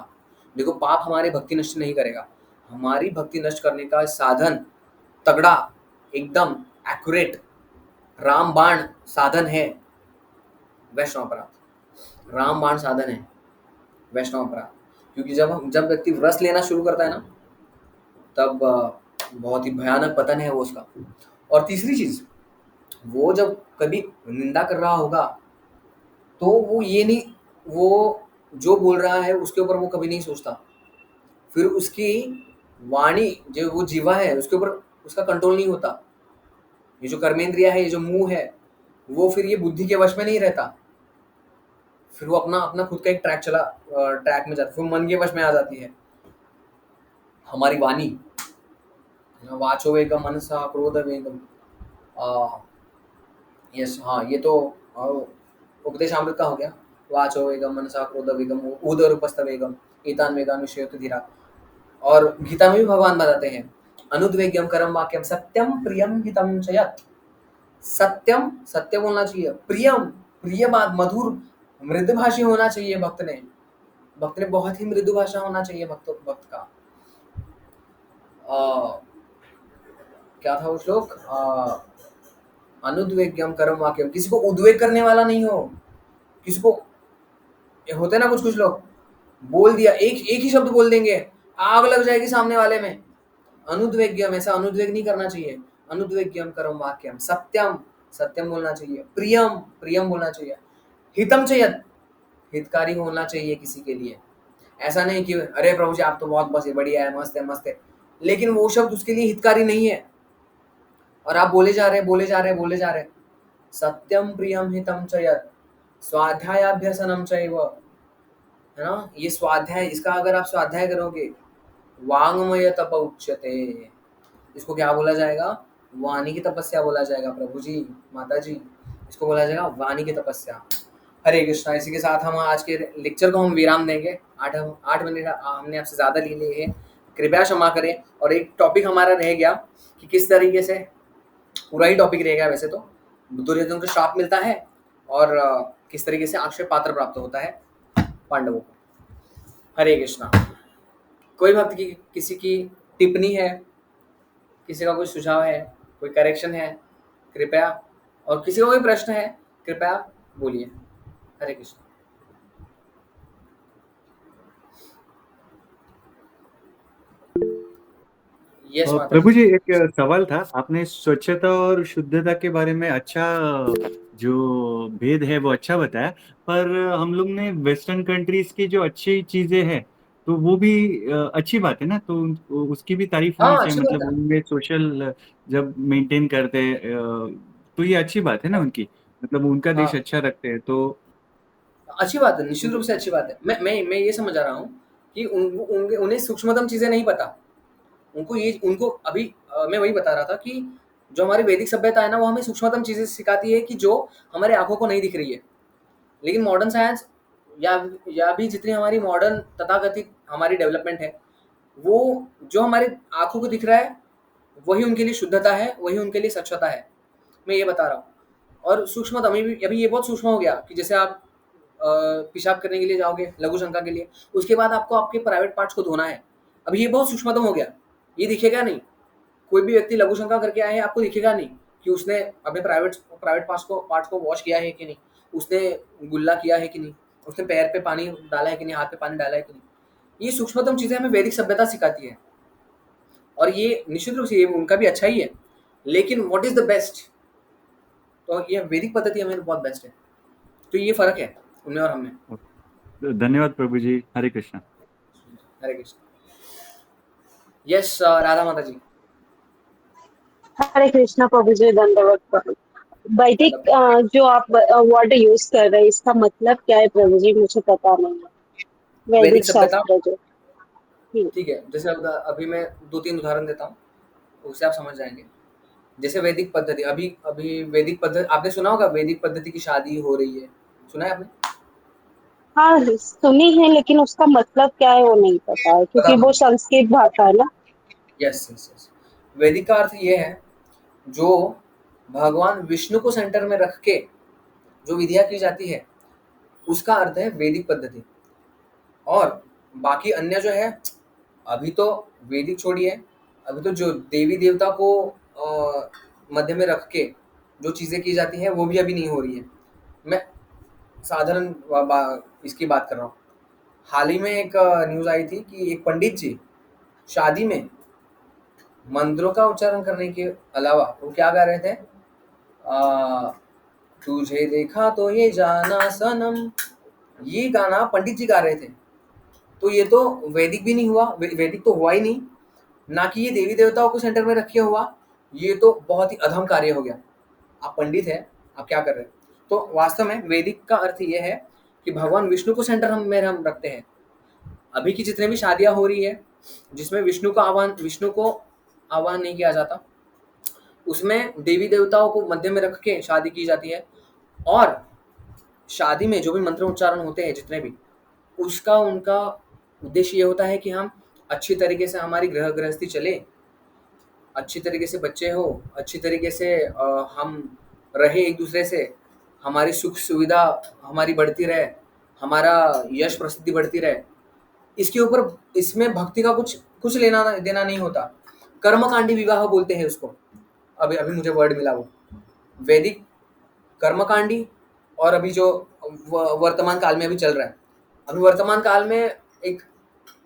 देखो पाप हमारी भक्ति नष्ट नहीं करेगा, हमारी भक्ति नष्ट करने का साधन तगड़ा, एकदम एक्यूरेट रामबाण साधन है वैष्णव अपराध, रामबाण साधन है वैष्णव अपराध। क्योंकि जब व्यक्ति रस लेना शुरू करता है ना, तब बहुत ही भयानक पतन है वो उसका। और तीसरी चीज, वो जब कभी निंदा कर रहा होगा तो वो ये नहीं, वो जो बोल रहा है उसके ऊपर वो कभी नहीं सोचता, फिर उसकी वाणी जो वो जीवा है उसके ऊपर उसका कंट्रोल नहीं होता। ये जो कर्मेंद्रिया है, ये जो मुंह है, वो फिर ये बुद्धि के वश में नहीं रहता, फिर वो अपना अपना खुद का एक ट्रैक में जाता, फिर मन के वश में आ जाती है हमारी वाणी। वाचो वेगम मनसा क्रोध वेगम। यस, हाँ, ये तो उपदेशामृत का हो गया। वाचो वेगम मनसा क्रोध वेगम उदर उपस्थ वेगम एतान वेगान विषयोत धीरा। और गीता में भी भगवान बताते हैं, अनुद्वेग्यम करम वाक्यम सत्यम प्रियम हितम च यत्। सत्यम, सत्य बोलना चाहिए, प्रियम, प्रिय बात, मधुर, मृदुभाषी होना चाहिए भक्त ने बहुत ही मृदु भाषा होना चाहिए भक्त का। क्या था वो श्लोक, अनुद्वेग्यम कर्म वाक्यम, किसी को उद्वेग करने वाला नहीं हो। किसी को, ये होते हैं ना कुछ कुछ लोग, बोल दिया, एक एक ही शब्द बोल देंगे, आग लग जाएगी सामने वाले में। अनुद्वेग्यम, ऐसा अनुद्वेग नहीं करना चाहिए। अनुद्वेग्यम कर्म वाक्यम सत्यम, सत्यम बोलना चाहिए, प्रियम, प्रियम बोलना चाहिए, हितम चयत, हितकारी होना चाहिए किसी के लिए। ऐसा नहीं कि अरे प्रभु जी आप तो बहुत बस बढ़िया है, मस्त है, मस्त है, लेकिन वो शब्द उसके लिए हितकारी नहीं है, और आप बोले जा रहे बोले जा रहे बोले जा रहे। सत्यम प्रियम हितम चयत स्वाध्यायाभ्यसनम चैव, है ना, ये स्वाध्याय, इसका अगर आप स्वाध्याय करोगे, वांगमय तप उच्यते, इसको क्या बोला जाएगा, वाणी की तपस्या बोला जाएगा प्रभु जी, माता जी, इसको बोला जाएगा वाणी की तपस्या। हरे कृष्णा। इसी के साथ हम आज के लेक्चर को हम विराम देंगे। 8 मिनट हमने आपसे ज़्यादा ले लिए हैं, कृपया क्षमा करें। और एक टॉपिक हमारा रह गया कि किस तरीके से, पूरा ही टॉपिक रहेगा वैसे तो, दुर्योधन को श्राप मिलता है और किस तरीके से अक्षय पात्र प्राप्त होता है पांडवों को। हरे कृष्णा। कोई भक्त की किसी की टिप्पणी है, किसी का कोई सुझाव है, कोई करेक्शन है, कृपया, और किसी का कोई प्रश्न है, कृपया बोलिए। हरे कृष्ण। यस माता प्रभु जी, एक सवाल था। आपने स्वच्छता और शुद्धता के बारे में अच्छा, जो भेद है वो अच्छा बताया, पर हम लोग ने वेस्टर्न कंट्रीज की जो अच्छी चीजें हैं तो वो भी अच्छी बात है ना, तो उसकी भी तारीफ होनी हाँ, चाहिए। अच्छी बात मतलब है। उनमें सोशल जब मेंटेन करते हैं तो ये अच्छी बात है ना उनकी, मतलब उनका देश हाँ, अच्छा रखते हैं तो। अच्छी बात है, निश्चित रूप से अच्छी बात है। मैं ये समझ आ रहा हूँ कि उन्हें सूक्ष्मतम चीजें नहीं पता। उनको अभी मैं वही बता रहा था कि जो हमारी वैदिक सभ्यता है ना, वो हमें सूक्ष्मतम चीजें सिखाती है कि जो हमारे आंखों को नहीं दिख रही है। लेकिन मॉडर्न साइंस या भी जितनी हमारी मॉडर्न तथाकथित हमारी डेवलपमेंट है, वो जो हमारे आंखों को दिख रहा है वही उनके लिए शुद्धता है, वही उनके लिए स्वच्छता है। मैं ये बता रहा हूँ। और सूक्ष्मतम, अभी ये बहुत सूक्ष्म हो गया कि जैसे आप पेशाब करने के लिए जाओगे लघु शंका के लिए, उसके बाद आपको आपके प्राइवेट पार्ट्स को धोना है। अभी ये बहुत सूक्ष्मतम हो गया, ये दिखेगा नहीं। कोई भी व्यक्ति लघु शंका करके आए, आपको दिखेगा नहीं कि उसने अपने प्राइवेट पार्ट्स को वॉश किया है कि नहीं, उसने गुल्ला किया है कि नहीं, उसने पैर पे पानी डाला है कि नहीं, हाथ पे पानी डाला है कि नहीं। ये सूक्ष्मतम चीजें हमें वैदिक सभ्यता सिखाती है, और ये निश्चित रूप से ये उनका भी अच्छा ही है। लेकिन व्हाट इज द बेस्ट, तो ये वैदिक पद्धति हमें बहुत बेस्ट है। तो ये फर्क है उनमें और हमें। धन्यवाद प्रभु जी। हरे कृष्णा। हरे कृष्ण। यस, राधा माता जी। हरे कृष्णा प्रभु जी, दंडवत प्रभु। वैदिक जो आप वर्ड यूज कर रहे हैं, इसका मतलब क्या है प्रभु जी? मुझे पता नहीं है। वैदिक वैदिक सभ्यता, शास्त्र जो। ठीक है, जैसे अभी मैं 2-3 उदाहरण देता हूँ, उससे आप समझ जाएंगे। जैसे वैदिक पद्धति, अभी अभी वैदिक पद्धति आपने सुना होगा, वैदिक पद्धति की शादी हो रही है, सुना है आपने? हाँ, सुनी है, लेकिन उसका मतलब क्या है वो नहीं पता है, क्योंकि बताता वो हूँ। संस्कृत भाषा है ना। Yes yes yes. वैदिक का अर्थ ये है, जो भगवान विष्णु को सेंटर में रख के जो विधियां की जाती है, उसका अर्थ है वैदिक पद्धति। और बाकी अन्य जो है, अभी तो वैदिक छोड़िए, अभी तो जो देवी देवता को मध्य में रख के जो चीज़ें की जाती हैं वो भी अभी नहीं हो रही है। मैं साधारण इसकी बात कर रहा हूँ। हाल ही में एक न्यूज़ आई थी कि एक पंडित जी शादी में मंत्रों का उच्चारण करने के अलावा वो क्या गा रहे थे, आ, तुझे देखा तो ये जाना सनम, ये गाना पंडित जी गा रहे थे। तो ये तो वैदिक भी नहीं हुआ, वैदिक तो हुआ ही नहीं, ना कि ये देवी देवताओं को सेंटर में रखे हुआ, ये तो बहुत ही अधम कार्य हो गया। आप पंडित हैं, आप क्या कर रहे हैं? तो वास्तव में वैदिक का अर्थ ये है कि भगवान विष्णु को सेंटर हम रखते हैं। अभी की जितने भी शादियां हो रही है जिसमें विष्णु को आह्वान नहीं किया जाता, उसमें देवी देवताओं को मध्य में रख के शादी की जाती है। और शादी में जो भी मंत्र उच्चारण होते हैं जितने भी, उसका उनका उद्देश्य ये होता है कि हम अच्छी तरीके से हमारी गृहस्थी चले, अच्छी तरीके से बच्चे हो, अच्छी तरीके से हम रहे एक दूसरे से, हमारी सुख सुविधा हमारी बढ़ती रहे, हमारा यश प्रसिद्धि बढ़ती रहे। इसके ऊपर इसमें भक्ति का कुछ कुछ लेना देना नहीं होता। कर्मकांडी विवाह बोलते हैं उसको। अभी अभी मुझे वर्ड मिला वो वैदिक कर्मकांडी, और अभी जो वर्तमान काल में अभी चल रहा है। अभी वर्तमान काल में एक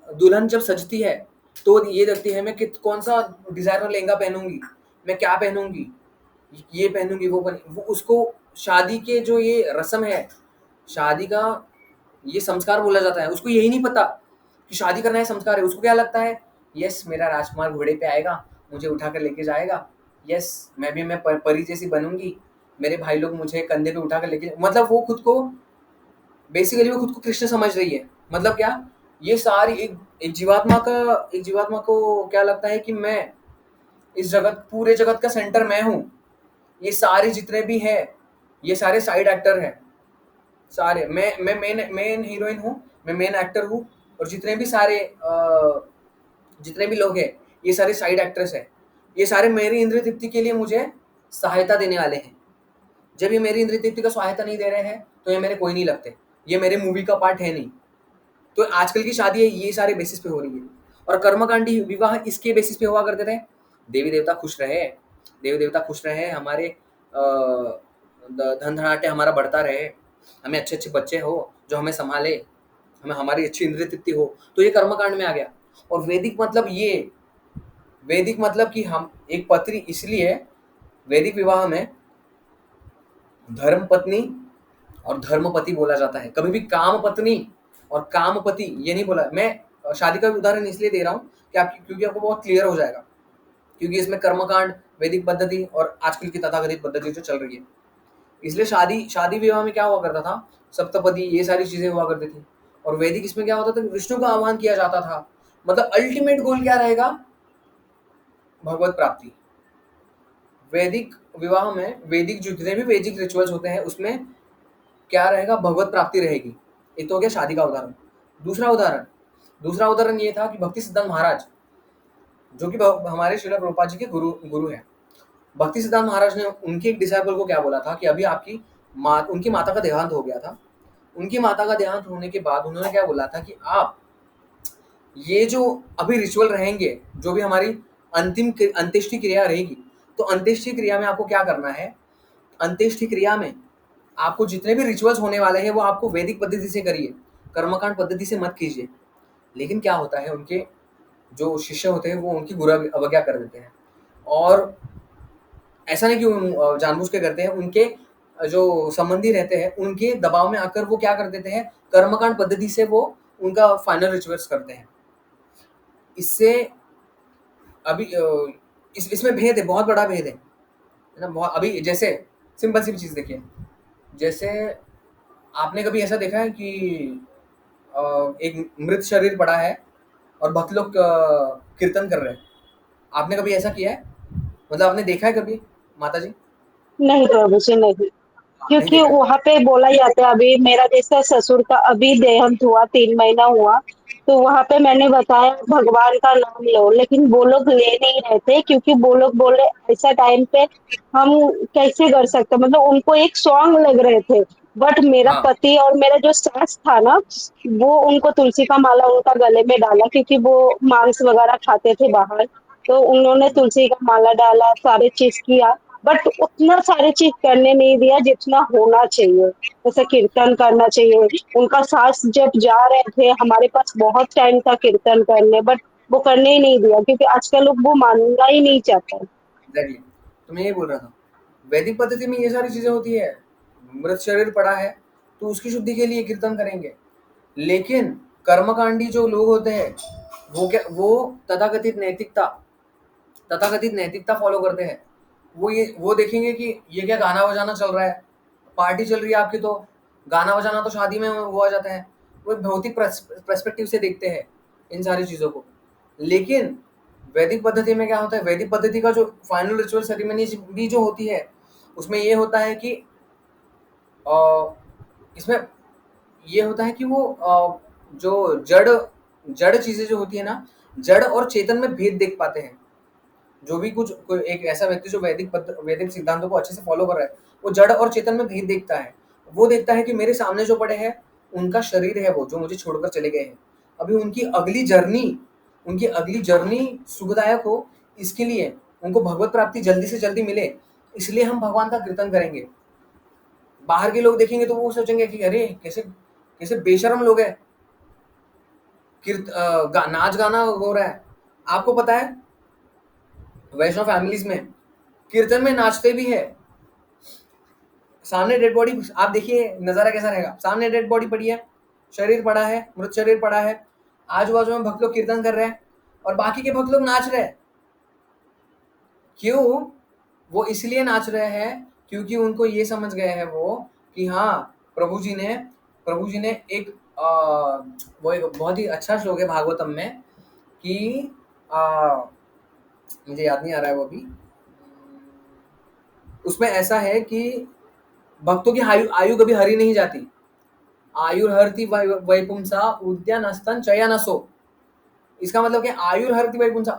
दुल्हन जब सजती है तो ये देखती है मैं कौन सा डिजाइनर लहंगा पहनूंगी, मैं क्या पहनूंगी, ये पहनूंगी वो उसको शादी के जो ये रस्म है, शादी का ये संस्कार बोला जाता है, उसको यही नहीं पता कि शादी करना है संस्कार है। उसको क्या लगता है, यस मेरा राजकुमार घोड़े पे आएगा, मुझे उठा कर लेके जाएगा, यस मैं परी जैसी बनूंगी, मेरे भाई लोग मुझे कंधे पे उठा कर लेके, मतलब वो खुद को बेसिकली वो खुद को कृष्ण समझ रही है। मतलब क्या, ये सारी एक जीवात्मा को क्या लगता है कि मैं इस जगत, पूरे जगत का सेंटर मैं हूँ, ये सारे जितने भी हैं ये सारे साइड एक्टर हैं, सारे मैं मेन हीरोइन हूँ, मैं मेन एक्टर हूँ, और जितने भी लोग हैं ये सारे साइड एक्ट्रेस हैं। ये सारे मेरी इंद्रिय तृप्ति के लिए मुझे सहायता देने वाले हैं। जब ये मेरी इंद्रिय तृप्ति का सहायता नहीं दे रहे हैं तो ये मेरे कोई नहीं लगते, ये मेरे मूवी का पार्ट है नहीं। तो आजकल की शादी है ये सारे बेसिस पे हो रही है। और कर्मकांडी विवाह इसके बेसिस पे हुआ करते थे, देवी देवता खुश रहे, देवी देवता खुश रहे, हमारे धन धनाट्य हमारा बढ़ता रहे, हमें अच्छे अच्छे बच्चे हो जो हमें संभाले, हमें हमारी अच्छी इंद्रिय तृप्ति हो, तो ये कर्मकांड में आ गया। और वैदिक मतलब कि हम एक पत्नी, इसलिए वैदिक विवाह में धर्म पत्नी और धर्मपति बोला जाता है, कभी भी काम पत्नी और कामपति ये नहीं बोला। मैं शादी का उदाहरण इसलिए दे रहा हूँ कि क्योंकि आपको बहुत क्लियर हो जाएगा, क्योंकि इसमें कर्मकांड, वैदिक पद्धति और आजकल की तथाकथित पद्धति जो चल रही है, इसलिए शादी विवाह में क्या हुआ करता था, सप्तपदी ये सारी चीजें हुआ करती थी। और वैदिक इसमें क्या होता था, विष्णु का आह्वान किया जाता था। मतलब अल्टीमेट गोल क्या रहेगा, भगवत प्राप्ति। वैदिक विवाह में वैदिक जितने भी वैदिक रिचुअल्स होते हैं उसमें क्या रहेगा, भगवत प्राप्ति रहेगी। एक तो हो गया शादी का उदाहरण। दूसरा उदाहरण ये था कि भक्ति सिद्धांत महाराज, जो कि हमारे श्रील प्रभुपाद जी के गुरु हैं, भक्ति सिद्धांत महाराज ने उनके एक डिसाइपल को क्या बोला था कि अभी उनकी माता का देहांत हो गया था। उनकी माता का देहांत होने के बाद उन्होंने क्या बोला था कि आप ये जो अभी रिचुअल रहेंगे, जो भी हमारी अंत्येष्टि क्रिया रहेगी, तो अंत्येष्टि क्रिया में आपको क्या करना है, अंत्येष्टि क्रिया में आपको जितने भी रिचुअल्स होने वाले हैं वो आपको वैदिक पद्धति से करिए, कर्मकांड पद्धति से मत कीजिए। लेकिन क्या होता है, उनके जो शिष्य होते हैं वो उनकी बुरा अवज्ञा कर देते हैं। और ऐसा नहीं कि वो जानबूझ के करते हैं, उनके जो संबंधी रहते हैं उनके दबाव में आकर वो क्या कर देते हैं, कर्मकांड पद्धति से वो उनका फाइनल रिचुअल्स करते हैं। इससे अभी इसमें भेद है, बहुत बड़ा भेद है ना। अभी जैसे सिंपल सी चीज़ देखिए, जैसे आपने कभी ऐसा देखा है कि एक मृत शरीर पड़ा है और भक्त लोग कीर्तन कर रहे हैं, आपने कभी ऐसा किया है? मतलब आपने देखा है कभी माता जी? नहीं प्रभु जी, नहीं। नहीं क्योंकि देखा है। वहां पे बोला जाता है, अभी मेरा जैसा ससुर का अभी देहांत हुआ, 3 महीना हुआ, तो वहां पे मैंने बताया भगवान का नाम लो, लेकिन वो लोग ले नहीं रहे थे, क्योंकि वो लोग बोले ऐसा टाइम पे हम कैसे कर सकते, मतलब उनको एक सॉन्ग लग रहे थे। बट मेरा हाँ पति और मेरा जो सास था ना, वो उनको तुलसी का माला उनका गले में डाला, क्योंकि वो मांस वगैरह खाते थे बाहर, तो उन्होंने तुलसी का माला डाला, सारे चीज किया। बट उतना सारी चीज करने नहीं दिया जितना होना चाहिए। जैसे कीर्तन करना चाहिए, उनका सास जब जा रहे थे हमारे पास बहुत टाइम था कीर्तन करने, बट वो करने ही नहीं दिया क्योंकि आजकल लोग वो मानना ही नहीं चाहते। एग्जैक्टली, तो मैं ये बोल रहा था, वैदिक पद्धति में ये सारी चीजें होती है। मृत शरीर पड़ा है तो उसकी शुद्धि के लिए कीर्तन करेंगे। लेकिन कर्मकांडी जो लोग होते हैं, वो तथाकथित नैतिकता तथाकथित नैतिकता फॉलो करते हैं। वो देखेंगे कि ये क्या गाना बजाना चल रहा है, पार्टी चल रही है आपकी, तो गाना बजाना तो शादी में वो आ जाता है। वो एक भौतिक पर्सपेक्टिव से देखते हैं इन सारी चीज़ों को। लेकिन वैदिक पद्धति में क्या होता है, वैदिक पद्धति का जो फाइनल रिचुअल सेरेमनी भी जो होती है, उसमें ये होता है कि इसमें ये होता है कि वो जो जड़ जड़ चीज़ें जो होती है ना, जड़ और चेतन में भेद देख पाते हैं। जो भी कुछ कोई एक ऐसा व्यक्ति जो वैदिक सिद्धांतों को अच्छे से फॉलो कर रहा है, वो जड़ और चेतन में भेद देखता है। वो देखता है कि मेरे सामने जो पड़े हैं उनका शरीर है, वो जो मुझे छोड़कर चले गए हैं। अभी उनकी अगली जर्नी सुखदायक हो, इसके लिए उनको भगवत प्राप्ति जल्दी से जल्दी मिले, इसलिए हम भगवान का कीर्तन करेंगे। बाहर के लोग देखेंगे तो वो सोचेंगे कि अरे कैसे कैसे बेशर्म लोग हैं, नाच गाना हो रहा है। आपको पता है वैष्णव फैमिलीज में कीर्तन में नाचते भी है। सामने डेड बॉडी, आप देखिए नजारा कैसा रहेगा। सामने डेड बॉडी पड़ी है, शरीर पड़ा है, मृत शरीर पड़ा है, आजू बाजू में भक्त लोग कीर्तन कर रहे हैं और बाकी के भक्त लोग नाच रहे हैं। क्यों? वो इसलिए नाच रहे हैं क्योंकि उनको ये समझ गए हैं वो कि हाँ, प्रभु जी ने एक वो एक बहुत ही अच्छा श्लोक है भागवतम में कि मुझे याद नहीं आ रहा है वो भी। उसमें ऐसा है कि भक्तों की आयु कभी हरी नहीं जाती। आयुर्हरति वैपुंसा उद्यानस्तन चयनसो। इसका मतलब कि आयुर्हरति वैपुंसा,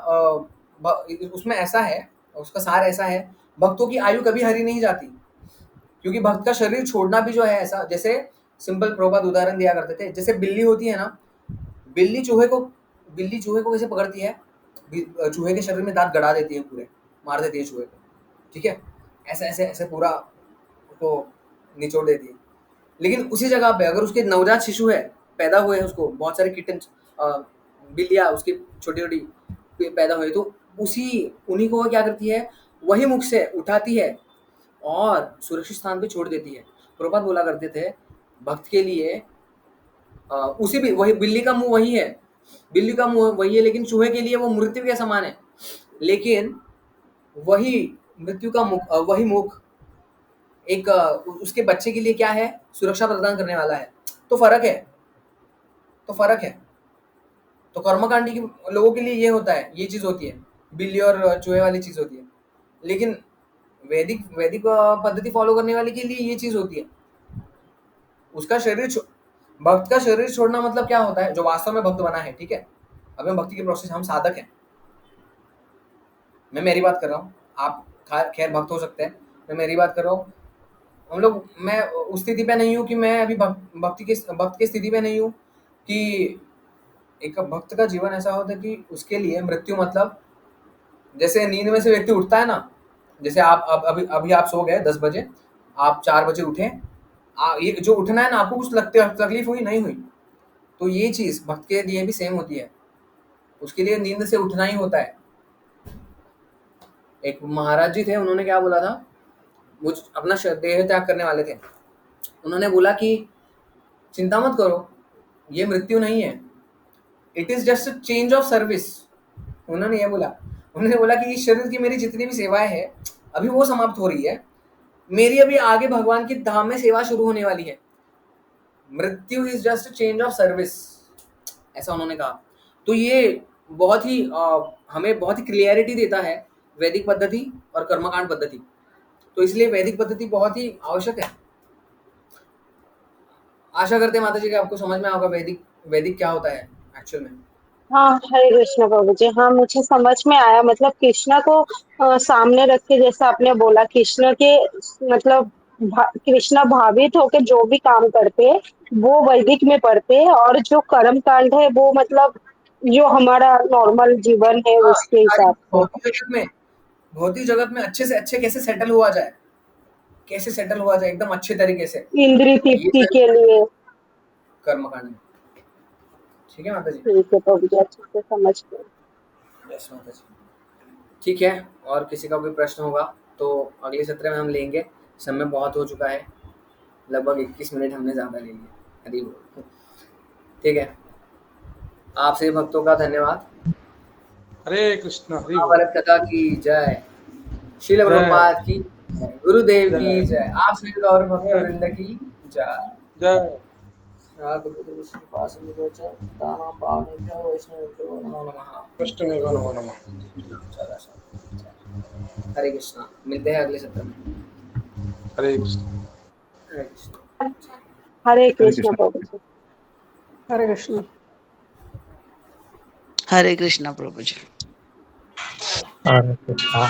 उसमें ऐसा है, उसका सार ऐसा है, भक्तों की आयु कभी हरी नहीं जाती। क्योंकि भक्त का शरीर छोड़ना भी जो है ऐसा, जैसे सिंपल प्रभुपाद उदाहरण दिया करते थे, जैसे बिल्ली होती है ना, बिल्ली चूहे को कैसे पकड़ती है, चूहे के शरीर में दांत गड़ा देती है, पूरे मार देती है चूहे को, ठीक है, ऐसे ऐसे ऐसे पूरा उसको निचोड़ देती है। लेकिन उसी जगह पे अगर उसके नवजात शिशु है, पैदा हुए हैं, उसको बहुत सारे किटन बिल्लियाँ उसकी छोटी छोटी पैदा हुई, तो उन्हीं को वो क्या करती है, वही मुख से उठाती है और सुरक्षित स्थान पे छोड़ देती है। प्रभुपाद बोला करते थे भक्त के लिए उसी भी वही बिल्ली का मुंह वही है, लेकिन चूहे के लिए वो मृत्यु के समान है। लेकिन वही मृत्यु का मुख, वही मुख एक उसके बच्चे के लिए क्या है, सुरक्षा प्रदान करने वाला है। तो फर्क है, तो कर्मकांडी के लोगों के लिए ये होता है, ये चीज होती है, बिल्ली और चूहे वाली चीज होती है। लेकिन वैदिक पद्धति फॉलो करने वाले के लिए ये चीज होती है। उसका भक्त का शरीर छोड़ना मतलब क्या होता है, जो वास्तव में भक्त बना है, ठीक है, अब हम भक्ति के प्रोसेस, हम साधक हैं, मैं मेरी बात कर रहा हूँ, आप खैर भक्त हो सकते हैं, मैं मेरी बात कर रहा हूँ। हम लोग, मैं उस स्थिति पे नहीं हूँ कि मैं अभी भक्त की स्थिति पे नहीं हूँ कि एक भक्त का जीवन ऐसा होता है कि उसके लिए मृत्यु मतलब, जैसे नींद में से व्यक्ति उठता है ना, जैसे आप अभी अभी आप सो गए 10 बजे, आप 4 बजे उठे, ये जो उठना है ना, आपको कुछ तकलीफ हुई नहीं हुई, तो ये चीज भक्त के लिए भी सेम होती है। उसके लिए नींद से उठना ही होता है। एक महाराज जी थे, उन्होंने क्या बोला था, वो अपना देह त्याग करने वाले थे, उन्होंने बोला कि चिंता मत करो, ये मृत्यु नहीं है, it is just a change of service. उन्होंने बोला कि इस शरीर की मेरी जितनी भी सेवाएं है अभी वो समाप्त हो रही है, मेरी अभी आगे भगवान की धाम में सेवा शुरू होने वाली है। मृत्यु is just a change of service, ऐसा उन्होंने कहा। तो ये बहुत ही हमें बहुत ही क्लियरिटी देता है वैदिक पद्धति और कर्मकांड पद्धति। तो इसलिए वैदिक पद्धति बहुत ही आवश्यक है। आशा करते हैं माता जी कि आपको समझ में आएगा वैदिक क्या होता है एक्चुअल में। हाँ, हरे कृष्ण प्रभु जी। हाँ, मुझे समझ में आया, मतलब कृष्णा को सामने रख के, जैसा आपने बोला, कृष्ण के मतलब कृष्णा भावित होके जो भी काम करते हैं वो वैदिक में पढ़ते हैं, और जो कर्म कांड है वो मतलब जो हमारा नॉर्मल जीवन है हाँ, उसके हिसाब से। भौतिक जगत में भौतिक जगत में अच्छे से अच्छे कैसे सेटल हुआ जाए, कैसे सेटल हुआ जाए एकदम अच्छे तरीके से, इंद्रिय ये तृप्ति सारी के लिए। कर्मकांड में। ठीक है माता जी। ठीक है प्रभु जी, अच्छे से समझ गए। यस माता जी। ठीक है, और किसी का कोई प्रश्न होगा तो अगले सत्र में हम लेंगे। समय बहुत हो चुका है, लगभग 21 मिनट हमने ज़्यादा ले लिए। हरि बोल। ठीक है, आप सभी भक्तों का धन्यवाद। हरे कृष्ण, हरि बोल। महाभारत कथा की जय। शील प्रभुपाद की जय। गुरुदेव की जय जय। आप सभी गौर भक्तवृंद की जय। जय। नमो नमः। कृष्णमेव नमो नमः। हरे कृष्णा। मिलते हैं अगले सत्र में। हरे कृष्ण। हरे कृष्णा। हरे हरे कृष्ण कृष्ण। प्रभु जी। हरे कृष्ण। हरे कृष्णा प्रभु जी। हरे कृष्णा।